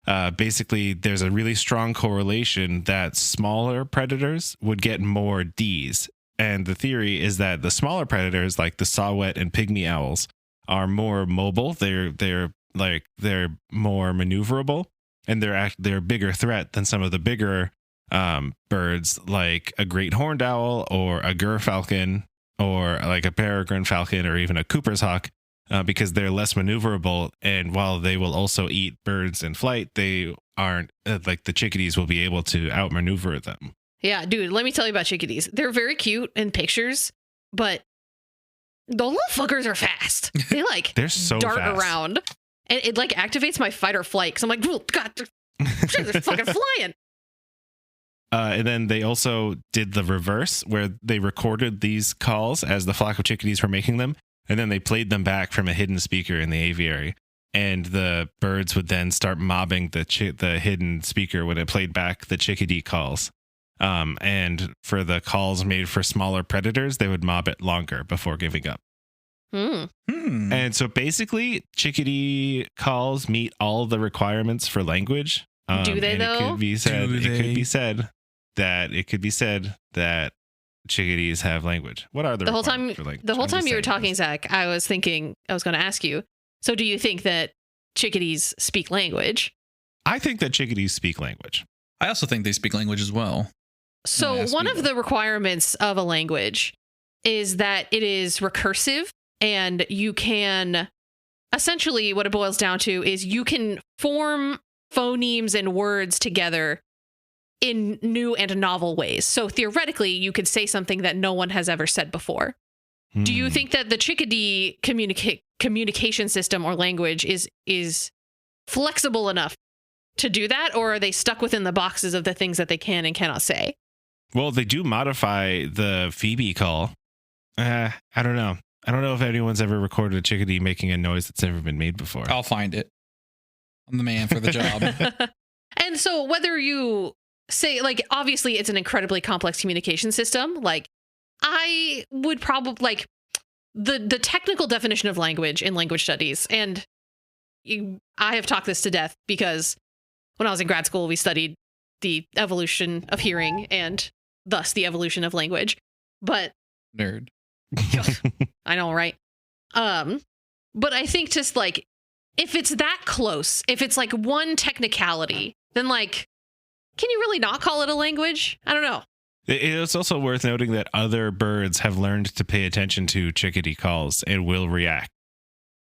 B: basically there's a really strong correlation that smaller predators would get more Ds. And the theory is that the smaller predators like the saw-whet and pygmy owls are more mobile. They're more maneuverable, and they're a bigger threat than some of the bigger birds like a great horned owl or a gerfalcon or like a peregrine falcon or even a Cooper's hawk, because they're less maneuverable. And while they will also eat birds in flight, they aren't like the chickadees will be able to outmaneuver them.
D: Yeah, dude, let me tell you about chickadees. They're very cute in pictures, but the little fuckers are fast. They like
B: they're so
D: dart
B: fast
D: around, and it like activates my fight or flight because I'm like, oh, God, they're fucking flying.
B: And then they also did the reverse, where they recorded these calls as the flock of chickadees were making them, and then they played them back from a hidden speaker in the aviary. And the birds would then start mobbing the hidden speaker when it played back the chickadee calls. And for the calls made for smaller predators, they would mob it longer before giving up. And so basically, chickadee calls meet all the requirements for language.
D: Do they, though?
B: It could be said that chickadees have language. What are the whole time for language?
D: The whole time you were talking, Zach, I was thinking I was going to ask you. So, do you think that chickadees speak language?
B: I think that chickadees speak language.
A: I also think they speak language as well.
D: So, one of the requirements of a language is that it is recursive, and you can essentially what it boils down to is you can form phonemes and words together in new and novel ways. So theoretically, you could say something that no one has ever said before. Do you think that the chickadee communication system or language is flexible enough to do that, or are they stuck within the boxes of the things that they can and cannot say?
B: Well, they do modify the Phoebe call. I don't know. I don't know if anyone's ever recorded a chickadee making a noise that's never been made before.
A: I'll find it. I'm the man for the job.
D: And so whether you say, like, obviously it's an incredibly complex communication system. Like, I would probably, like, the technical definition of language in language studies, and I have talked this to death because when I was in grad school, we studied the evolution of hearing and thus the evolution of language. But
A: nerd.
D: I know, right? But I think just like, if it's that close, if it's like one technicality, then like, can you really not call it a language? I don't know.
B: It's also worth noting that other birds have learned to pay attention to chickadee calls and will react,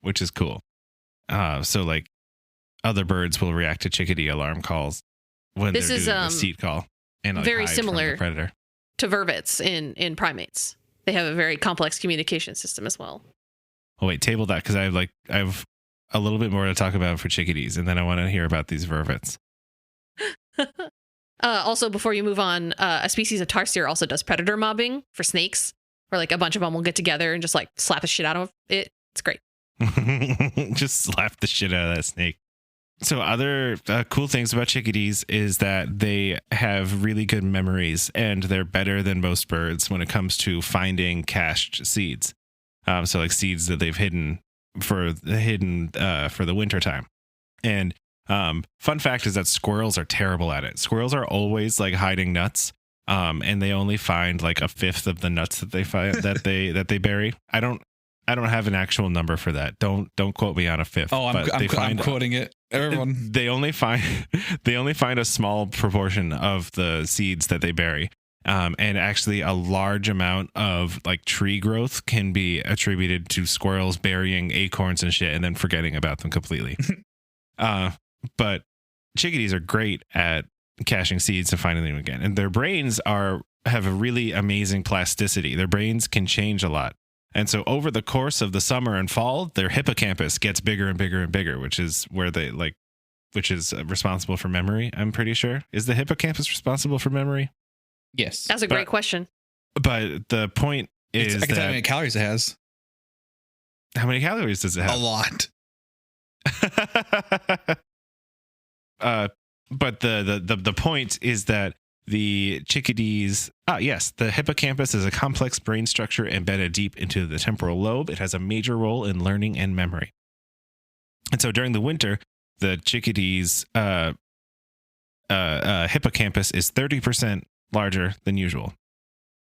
B: which is cool. So like other birds will react to chickadee alarm calls when they're doing the seat call, and like,
D: very
B: hide
D: similar
B: from the predator.
D: To vervets in primates. They have a very complex communication system as well.
B: Oh wait, table that, because I have a little bit more to talk about for chickadees, and then I want to hear about these vervets.
D: Also, before you move on, a species of tarsier also does predator mobbing for snakes, where like a bunch of them will get together and just like slap the shit out of it. It's great.
B: Just slap the shit out of that snake. So other cool things about chickadees is that they have really good memories, and they're better than most birds when it comes to finding cached seeds. So like seeds that they've hidden for the winter time. And fun fact is that squirrels are terrible at it. Squirrels are always like hiding nuts, and they only find like a fifth of the nuts that they find that they bury. I don't have an actual number for that. Don't quote me on a fifth.
A: Oh, I'm quoting it. Everyone.
B: They only find a small proportion of the seeds that they bury. And actually a large amount of like tree growth can be attributed to squirrels burying acorns and shit and then forgetting about them completely. But chickadees are great at caching seeds and finding them again. And their brains have a really amazing plasticity. Their brains can change a lot. And so over the course of the summer and fall, their hippocampus gets bigger and bigger and bigger, which is responsible for memory, I'm pretty sure. Is the hippocampus responsible for memory?
A: Yes.
D: That's a great question.
B: But the point is
A: I can tell you how many calories it has.
B: How many calories does it have?
A: A lot.
B: But the point is that the chickadees, yes, the hippocampus is a complex brain structure embedded deep into the temporal lobe. It has a major role in learning and memory. And so during the winter, the chickadees hippocampus is 30% larger than usual.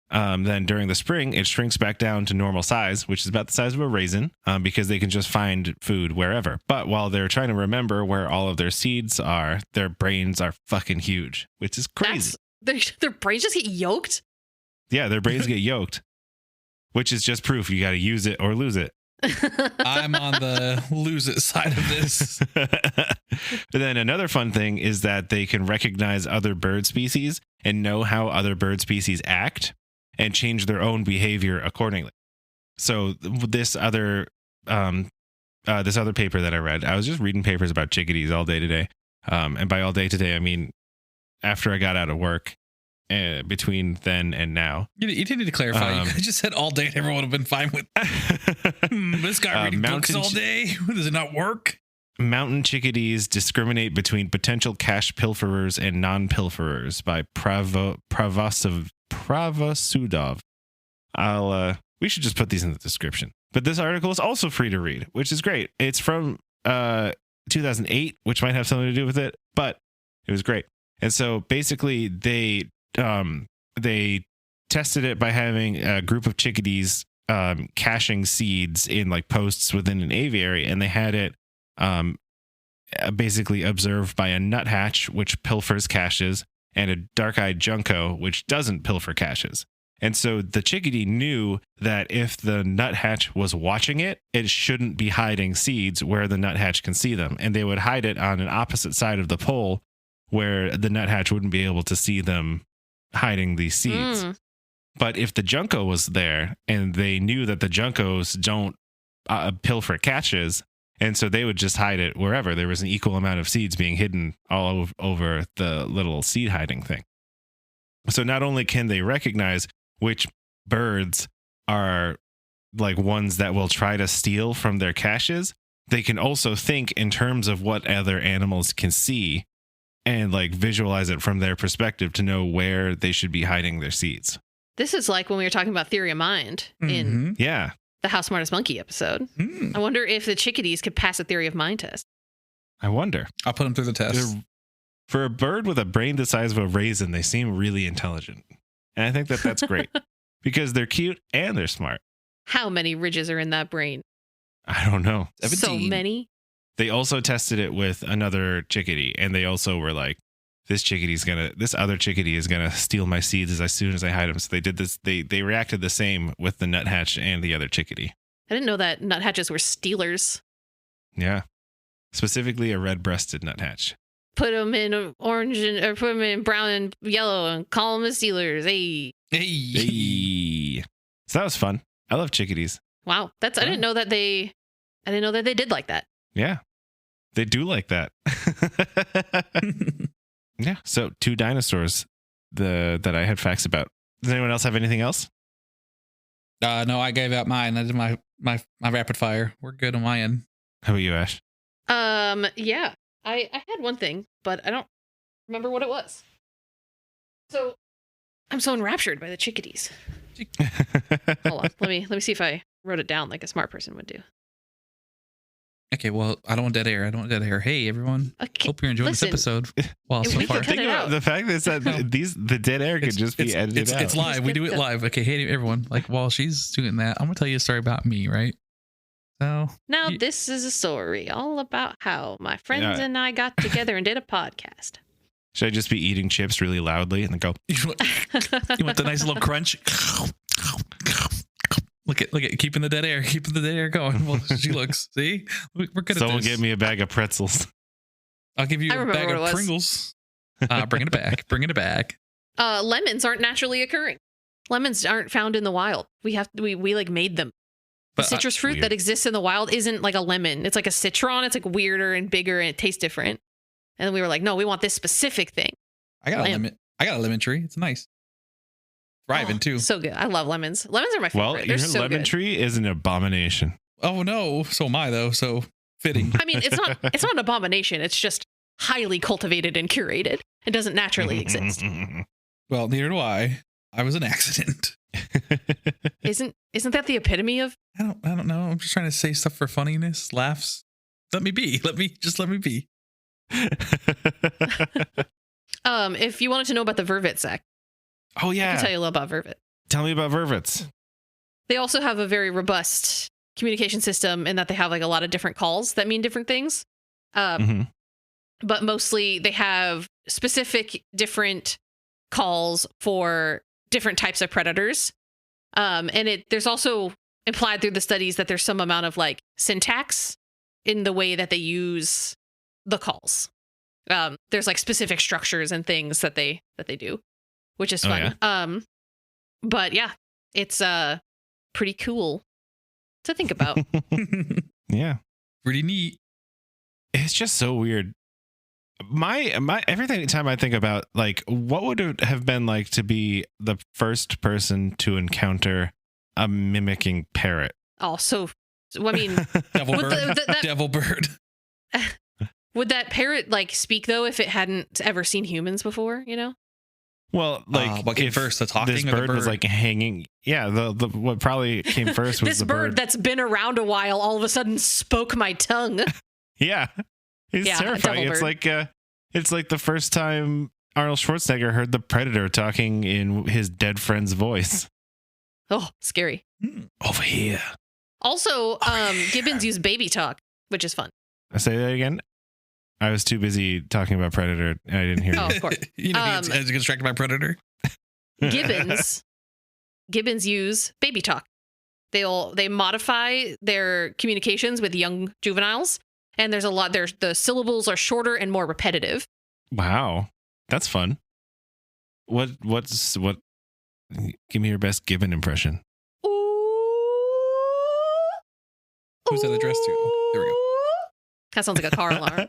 B: Then during the spring, it shrinks back down to normal size, which is about the size of a raisin, because they can just find food wherever. But while they're trying to remember where all of their seeds are, their brains are fucking huge, which is crazy.
D: Their brains just get yoked?
B: Yeah, their brains get yoked, which is just proof you got to use it or lose it.
A: I'm on the lose it side of this.
B: But then another fun thing is that they can recognize other bird species and know how other bird species act and change their own behavior accordingly. So this other paper that I read, I was just reading papers about chickadees all day today. And by all day today, I mean after I got out of work, between then and now.
A: You didn't need to clarify. You just said all day and everyone would have been fine with this guy reading books all day. Does it not work?
B: Mountain chickadees discriminate between potential cache pilferers and non-pilferers by Pravosudov. We should just put these in the description. But this article is also free to read, which is great. It's from 2008, which might have something to do with it, but it was great. And so basically they tested it by having a group of chickadees caching seeds in like posts within an aviary, and they had it basically observed by a nuthatch, which pilfers caches, and a dark-eyed junco, which doesn't pilfer caches. And so the chickadee knew that if the nuthatch was watching it, it shouldn't be hiding seeds where the nuthatch can see them, and they would hide it on an opposite side of the pole where the nuthatch wouldn't be able to see them hiding these seeds. But if the junco was there and they knew that the juncos don't pilfer caches, and so they would just hide it wherever there was an equal amount of seeds being hidden all over the little seed hiding thing. So not only can they recognize which birds are like ones that will try to steal from their caches, they can also think in terms of what other animals can see and like visualize it from their perspective to know where they should be hiding their seeds.
D: This is like when we were talking about theory of mind in the How Smartest Monkey episode. I wonder if the chickadees could pass a theory of mind test.
B: I wonder.
A: I'll put them through the test.
B: For a bird with a brain the size of a raisin, they seem really intelligent. And I think that that's great because they're cute and they're smart. How
D: many ridges are in that brain?
B: I don't know.
A: 17.
D: So many.
B: They also tested it with another chickadee, and they also were like, this other chickadee is gonna steal my seeds as soon as I hide them. So they did this. They reacted the same with the nuthatch and the other chickadee.
D: I didn't know that nuthatches were stealers.
B: Yeah, specifically a red-breasted nuthatch.
D: Put them in orange or put them in brown and yellow and call them the stealers. Hey.
B: So that was fun. I love chickadees.
D: Wow, I didn't know that they did like that.
B: Yeah, they do like that. Yeah. So 2 dinosaurs that I had facts about. Does anyone else have anything else?
A: No, I gave out mine. I did my rapid fire. We're good on my end.
B: How about you, Ash?
D: Yeah. I had one thing, but I don't remember what it was. So I'm so enraptured by the chickadees. Hold on. Let me see if I wrote it down like a smart person would do.
A: Okay, well, I don't want dead air. I don't want dead air. Hey, everyone.
D: Okay,
A: Hope you're enjoying
D: listen,
A: this episode. Well,
D: if
A: so
D: we
A: far.
D: could cut it out.
B: The fact is that the dead air could just be edited out.
A: It's live. We do it live. Okay, hey, everyone. Like, while she's doing that, I'm going to tell you a story about me, right? So
D: Now, this is a story all about how my friends and I got together and did a podcast.
B: Should I just be eating chips really loudly and then go?
A: you want the nice little crunch? Look at keeping the dead air going. Well, she looks. See, we're good at
B: Someone
A: this.
B: get me a bag of pretzels.
A: I'll give you
D: I
A: a
D: remember
A: bag
D: what
A: of
D: it was.
A: Pringles. Bringing it back. Bringing it back.
D: Lemons aren't naturally occurring. Lemons aren't found in the wild. We like made them. The
A: But,
D: citrus fruit
B: weird.
D: that exists in the wild isn't like a lemon. It's like a citron. It's like weirder and bigger and it tastes different. And we were like, no, we want this specific thing.
A: I got a
D: lemon.
A: lemon. I got a lemon tree. It's nice. Thriving
D: Oh,
A: too.
D: So good. I love lemons. Lemons are my favorite.
B: Well,
D: They're
B: your
D: so
B: lemon
D: good.
B: tree is an abomination.
A: Oh no, so am I though. So fitting.
D: I mean, it's not an abomination. It's just highly cultivated and curated. It doesn't naturally exist.
A: Well, neither do I. I was an accident.
D: Isn't that the epitome of
A: I don't know. I'm just trying to say stuff for funniness, laughs. Let me be. Let me be.
D: if you wanted to know about the vervet, Zach,
B: Oh
D: I
B: yeah.
D: can tell you a little about vervet.
B: Tell me about vervets.
D: They also have a very robust communication system in that they have like a lot of different calls that mean different things.
B: Mhm.
D: But mostly they have specific different calls for different types of predators. And there's also implied through the studies that there's some amount of like syntax in the way that they use the calls. There's like specific structures and things that they do, which is
B: Oh,
D: fun. But yeah, it's pretty cool to think about.
B: Yeah.
A: Pretty neat.
B: It's just so weird. My every time I think about like what would it have been like to be the first person to encounter a mimicking parrot.
D: I mean,
A: Devil
D: With
A: bird.
D: that-
A: Devil bird.
D: would that parrot like speak though if it hadn't ever seen humans before? You know?
B: Well, like
A: what came
B: if
A: first, the talking
B: this
A: or the
B: bird was
A: bird?
B: like hanging. Yeah, the what probably came first was
D: This
B: the
D: bird
B: bird.
D: that's been around a while all of a sudden spoke my tongue.
B: Yeah, it's
D: Yeah,
B: terrifying.
D: devil
B: It's like the first time Arnold Schwarzenegger heard the Predator talking in his dead friend's voice.
D: Oh, scary.
B: Over here.
D: Also, gibbons use baby talk, which is fun.
B: I say that again. I was too busy talking about Predator, and I didn't hear
D: Oh,
B: you.
D: of course.
A: You know, he gets distracted by predator.
D: Gibbons use baby talk. They modify their communications with young juveniles, and there's a lot. The syllables are shorter and more repetitive.
B: Wow, that's fun. What? Give me your best Gibbon impression.
A: Who's that addressed to? Oh, there we go.
D: That sounds like a car alarm.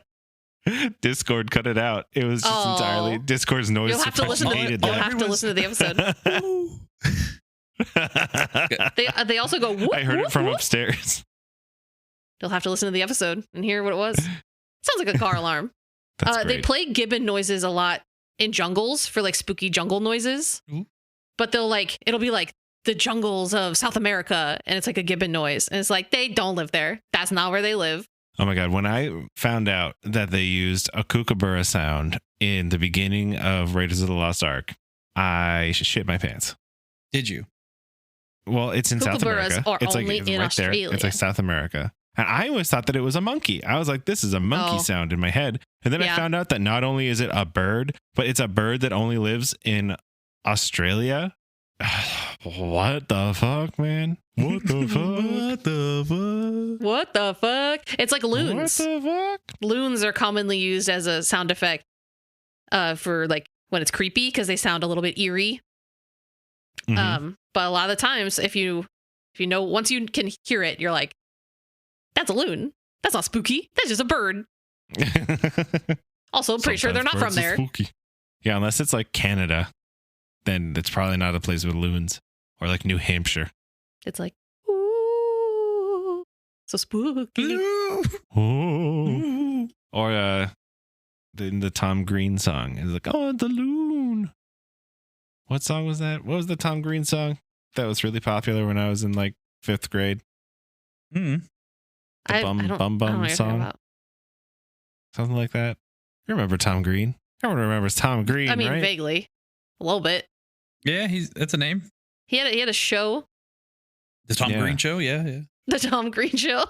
B: Discord cut it out. It was just
D: Oh.
B: entirely Discord's noise.
D: You'll have to listen to
B: hated
D: you'll
B: that.
D: have to listen to the episode. They also go. Whoop,
B: I heard it
D: whoop,
B: from
D: whoop.
B: upstairs.
D: You'll have to listen to the episode and hear what it was. Sounds like a car alarm.
B: That's
D: They
B: great.
D: play gibbon noises a lot in jungles for like spooky jungle noises.
A: Ooh.
D: But it'll be like the jungles of South America, and it's like a gibbon noise, and it's like they don't live there. That's not where they live.
B: Oh my god! When I found out that they used a kookaburra sound in the beginning of Raiders of the Lost Ark, I shit my pants.
A: Did you?
B: Well, it's in South
D: Kookaburras
B: America.
D: are
B: It's
D: only
B: it's
D: in
B: right there. It's
D: Australia.
B: like South America. And I always thought that it was a monkey. I was like, this is a monkey
D: Oh.
B: sound in my head. And then I
D: Yeah.
B: found out that not only is it a bird, but it's a bird that only lives in Australia. What the fuck, man? What the fuck?
A: What the fuck?
D: What the fuck? It's like loons.
B: What the fuck?
D: Loons are commonly used as a sound effect for like when it's creepy because they sound a little bit eerie.
B: Mhm.
D: But a lot of the times, if you know, once you can hear it, you're like, that's a loon. That's not spooky. That's just a bird. Also, I'm pretty sure they're not from
B: Sometimes birds are
D: there.
B: spooky. Yeah, unless it's like Canada, then it's probably not a place with loons. Or like New Hampshire.
D: It's like, ooh, so spooky.
B: Oh. Or the Tom Green song. It's like, oh, the loon. What song was that? What was the Tom Green song that was really popular when I was in like 5th grade?
A: Mm.
B: The
D: I
B: bum
D: don't know
B: bum
D: what you're talking
B: song,
D: about.
B: something like that. You remember Tom Green? Everyone remembers Tom Green,
D: I mean,
B: right?
D: vaguely, a little bit.
A: Yeah, that's a name.
D: He had a show,
A: The Tom
B: Yeah.
A: Green Show. Yeah.
D: the Tom Green Show.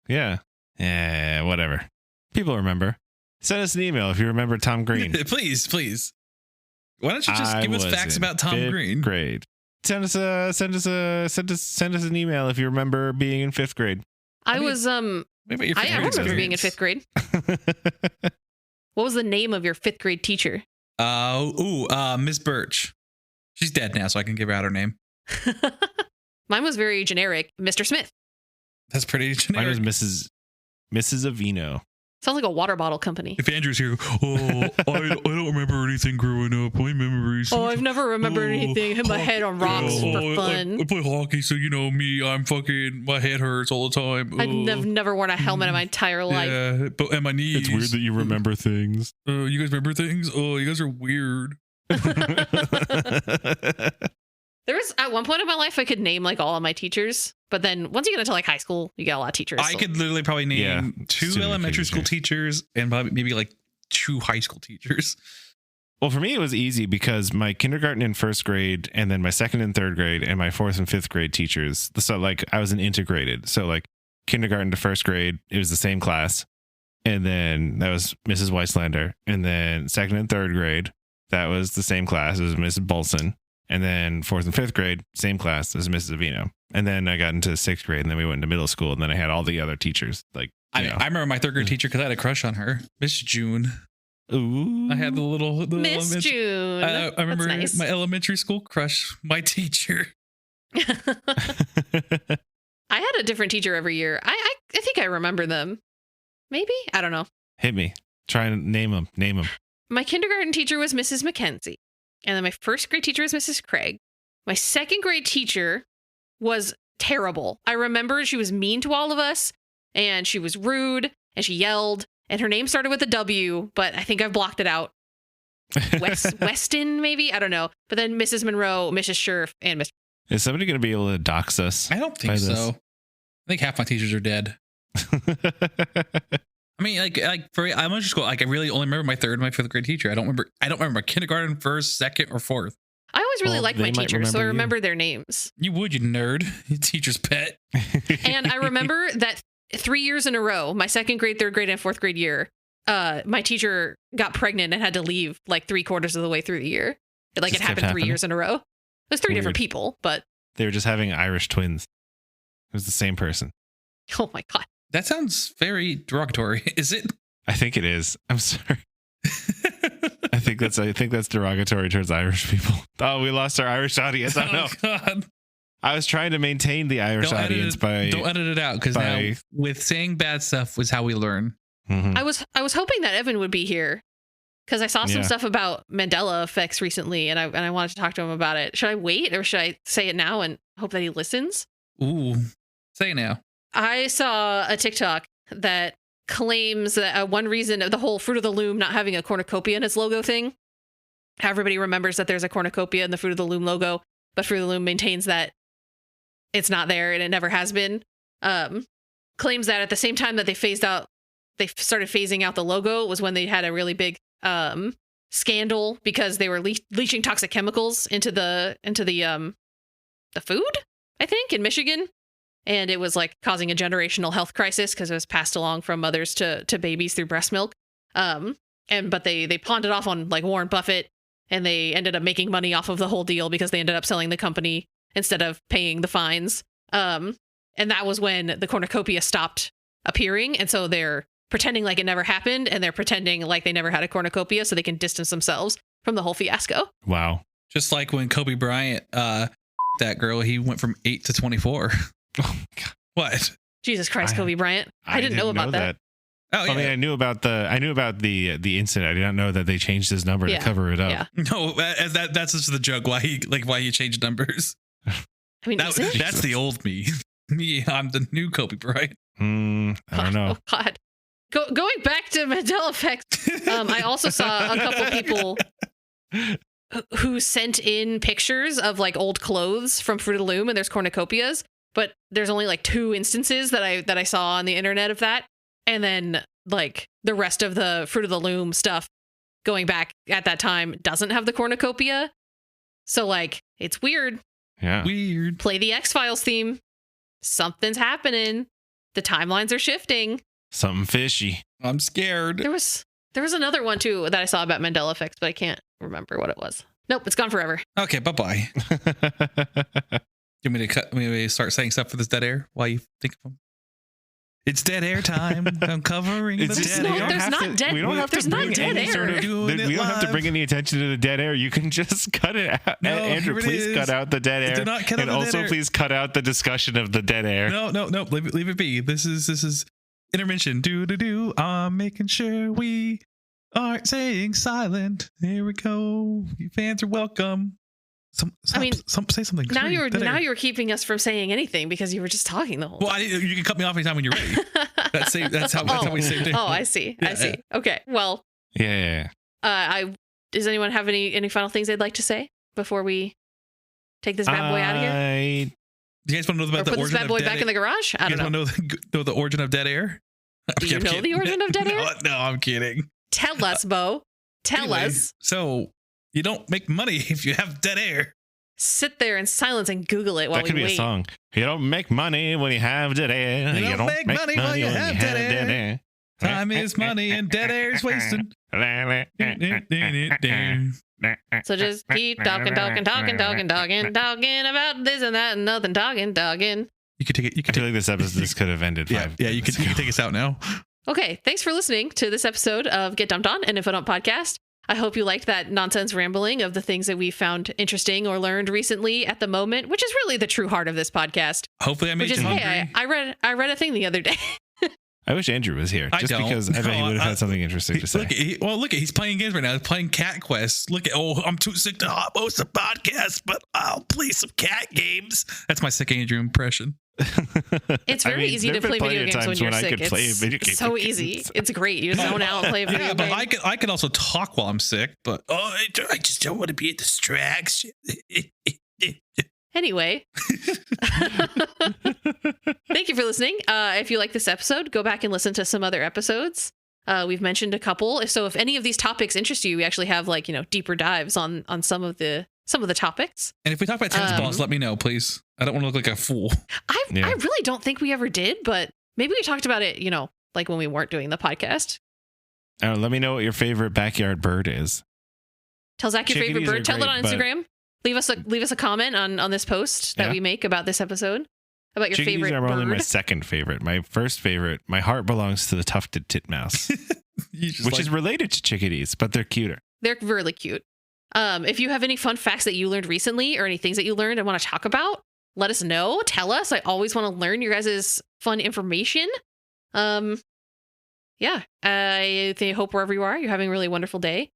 B: Yeah. Yeah, whatever. People remember. Send us an email if you remember Tom Green.
A: Please. Why don't you just give us
B: was
A: facts
B: in
A: about Tom
B: fifth
A: Green?
B: Grade. Send us an email if you remember being in 5th grade.
D: I
A: mean,
D: was
A: What about your
D: I
A: fifth grade
D: remember being in
A: experience?
D: 5th grade. What was the name of your 5th grade teacher?
A: Miss Birch. She's dead now, so I can give her out her name.
D: Mine was very generic, Mr. Smith.
A: That's pretty
B: Mine
A: generic.
B: was Mrs. Avino.
D: Sounds like a water bottle company.
A: If Andrew's here, I don't remember anything growing up. My memories.
D: Oh, I've never remembered anything. Hit my head on rocks for fun.
A: I play hockey, so my head hurts all the time.
D: I've never worn a helmet in my entire life.
A: Yeah, and my knees.
B: It's weird that you remember things.
A: You guys remember things? Oh, you guys are weird.
D: There was at one point in my life I could name like all of my teachers, but then once you get into like high school, you get a lot of teachers.
A: I
D: so-
A: could literally probably name
B: Yeah,
A: 2
B: too many
A: elementary school teachers and probably maybe like 2 high school teachers.
B: Well, for me, it was easy because my kindergarten and 1st grade, and then my 2nd and 3rd grade, and my 4th and 5th grade teachers. So, like, I was an integrated. So, like, kindergarten to 1st grade, it was the same class. And then that was Mrs. Weisslander. And then 2nd and 3rd grade, that was the same class as Mrs. Bolson. And then 4th and 5th grade, same class as Mrs. Avino. And then I got into 6th grade, and then we went into middle school, and then I had all the other teachers. Like,
A: I remember my 3rd grade teacher because I had a crush on her, Miss June.
B: ooh,
A: I had the little
D: Miss June.
A: I remember
D: That's nice.
A: my elementary school crush, my teacher.
D: I had a different teacher every year. I think I remember them. Maybe? I don't know.
B: hit me. Try and name them.
D: My kindergarten teacher was Mrs. Mackenzie. And then my 1st grade teacher was Mrs. Craig. My 2nd grade teacher was terrible. I remember she was mean to all of us and she was rude and she yelled and her name started with a W, but I think I've blocked it out. Weston, maybe? I don't know. But then Mrs. Monroe, Mrs. Scherf, and Miss.
B: Is somebody going to be able to dox us?
A: I don't
B: by
A: think
B: this?
A: so. I think half my teachers are dead. I mean, like for elementary school, like I really only remember my 3rd and my 5th grade teacher. I don't remember my kindergarten, 1st, 2nd, or 4th.
D: I always really
B: Well,
D: liked my
B: they might
D: teachers, so I
B: remember you.
D: remember their names.
A: You would, you nerd. Your teacher's pet.
D: And I remember that 3 years in a row, my 2nd grade, 3rd grade, and 4th grade year, my teacher got pregnant and had to leave like 3/4 of the way through the year. Like
B: Just
D: it happened
B: kept
D: 3
B: happening.
D: years in a row. It was 3 different
B: Weird.
D: people, but
B: They were just having Irish twins. It was the same person.
D: oh my God.
A: That sounds very derogatory. Is it?
B: I think it is. I'm sorry. I think that's derogatory towards Irish people. Oh, we lost our Irish audience. Oh no.
A: God.
B: I was trying to maintain the Irish
A: Don't
B: audience
A: don't edit it out because now with saying bad stuff was how we learn.
B: Mhm.
D: I was hoping that Evan would be here because I saw some
B: Yeah.
D: stuff about Mandela effects recently, and I wanted to talk to him about it. Should I wait or should I say it now and hope that he listens?
A: Ooh, say it now.
D: I saw a TikTok that claims that one reason of the whole Fruit of the Loom not having a cornucopia in its logo thing. Everybody remembers that there's a cornucopia in the Fruit of the Loom logo, but Fruit of the Loom maintains that it's not there and it never has been. Claims that at the same time that they started phasing out the logo was when they had a really big scandal because they were leaching toxic chemicals into the food, I think, in Michigan. And it was like causing a generational health crisis because it was passed along from mothers to babies through breast milk. But they pawned it off on like Warren Buffett, and they ended up making money off of the whole deal because they ended up selling the company instead of paying the fines. And that was when the cornucopia stopped appearing. And so they're pretending like it never happened, and they're pretending like they never had a cornucopia so they can distance themselves from the whole fiasco.
B: Wow.
A: Just like when Kobe Bryant, that girl, he went from 8 to 24.
B: Oh, God.
A: What?
D: Jesus Christ,
B: I-
D: Kobe Bryant. I didn't know about that.
A: Oh,
B: I mean, I knew about the incident. I did not know that they changed his number
D: Yeah.
B: to cover it up.
D: Yeah.
A: No, that's just the joke. Why he changed numbers?
D: I mean, is it?
A: That's the old me. Me, I'm the new Kobe Bryant.
B: I don't know.
D: Oh, God. Going back to Mandela effects, I also saw a couple people who sent in pictures of like old clothes from Fruit of the Loom, and there's cornucopias, but there's only like 2 instances that I saw on the internet of that. And then like the rest of the Fruit of the Loom stuff going back at that time doesn't have the cornucopia. So like, it's weird.
B: Yeah.
A: Weird.
D: Play the X-Files theme. Something's happening. The timelines are shifting.
B: Something fishy.
A: I'm scared.
D: There was another one too that I saw about Mandela effects, but I can't remember what it was. Nope, it's gone forever.
A: Okay, bye-bye. You want me to start saying stuff for this dead air while you think of them? It's dead air time. I'm covering the dead air.
D: There's not dead air.
B: We don't have to bring any sort of. We don't have to bring any attention to the dead air. You can just cut it out.
A: No,
B: Andrew, please cut out the dead air.
A: Do not cut out
B: and
A: the
B: also,
A: dead air.
B: please cut out the discussion of the dead air.
A: No. Leave it be. This is intermission. Do. I'm making sure we aren't saying silent. Here we go. You fans are welcome. Say something.
D: Now you're keeping us from saying anything because you were just talking the whole time.
A: Well, you can cut me off anytime when you're ready. That's how we say it.
D: Oh, I see.
A: Yeah.
D: I see. Okay. Well.
B: Yeah.
D: Does anyone have any final things they'd like to say before we take this bad boy out of here?
A: Do you guys want to know about
D: or
A: the
D: put
A: origin
D: this bad boy
A: of
D: back
A: dead
D: in the garage? I don't know.
A: You guys want to know the origin of dead air?
D: Do you know the origin of dead air?
A: No, I'm kidding.
D: Tell us, Bo. Tell us.
A: So you don't make money if you have dead air.
D: Sit there in silence and Google it while
B: That could
D: we
B: be
D: wait.
B: a song. You don't make money when you have dead air.
A: You don't make money while you have dead air. Time is money and dead air is wasted.
D: So just keep talking about this and that and nothing talking.
A: You could take it.
B: I feel like this could have ended.
A: Yeah. You can take us out now.
D: Okay, thanks for listening to this episode of Get Dumped On, an Info Dump podcast. I hope you liked that nonsense rambling of the things that we found interesting or learned recently at the moment, which is really the true heart of this podcast.
A: Hopefully I made you hungry.
D: Hey, I read a thing the other day.
B: I wish Andrew was here, just because I bet he would have had something interesting to say.
A: Look, he's playing games right now. He's playing Cat Quest. I'm too sick to host a podcast, but I'll play some cat games. That's my sick Andrew impression.
D: It's very easy to play video games when you're sick. It's so easy. It's great. You just zone out and play a video game.
A: But I can also talk while I'm sick, but I just don't want to be a distraction.
D: Anyway, thank you for listening. If you like this episode, go back and listen to some other episodes. We've mentioned a couple. So if any of these topics interest you, we actually have deeper dives on some of the topics. And
A: if we talk about tennis balls, let me know, please. I don't want to look like a fool.
D: I really don't think we ever did, but maybe we talked about it, like when we weren't doing the podcast.
B: Let me know what your favorite backyard bird is.
D: Tell Zach your favorite bird. Tell it on Instagram. Leave us a comment on this post that we make about this episode about your favorite bird.
B: Chickadees are only my second favorite. My first favorite, my heart belongs to the tufted titmouse, which is related to chickadees, but they're cuter.
D: They're really cute. If you have any fun facts that you learned recently or any things that you learned and want to talk about, let us know. Tell us. I always want to learn your guys' fun information. Yeah. I hope wherever you are, you're having a really wonderful day.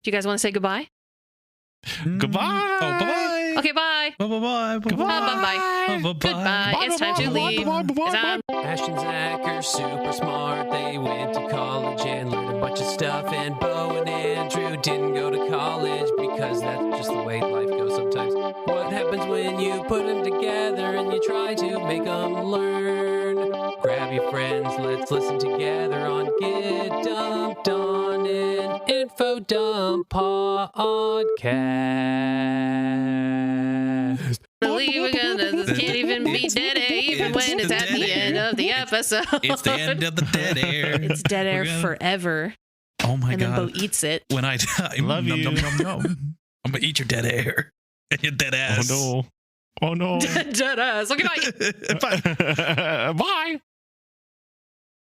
D: Do you guys want to say goodbye?
B: Goodbye.
A: Oh, bye-bye.
D: Okay, bye.
A: Bye-bye.
D: Bye-bye. Goodbye. It's time to leave.
C: Ash and Zach are super smart. They went to college and learned a bunch of stuff. And Bo and Andrew didn't go to college because that's just the way life goes sometimes. What happens when you put them together and you try to make them learn? Grab your friends, let's listen together on Get Dumped On an Info Dump podcast.
D: Believe this can't even be dead air, even when it's at the end of the episode.
A: It's the end of the dead air.
D: It's dead air forever.
A: Oh my God.
D: And then Bo eats it.
A: When I die,
B: love you.
A: I'm going to eat your dead air and your dead ass.
B: Oh no.
D: Dead ass. Okay, bye.
A: Bye.
B: Bye.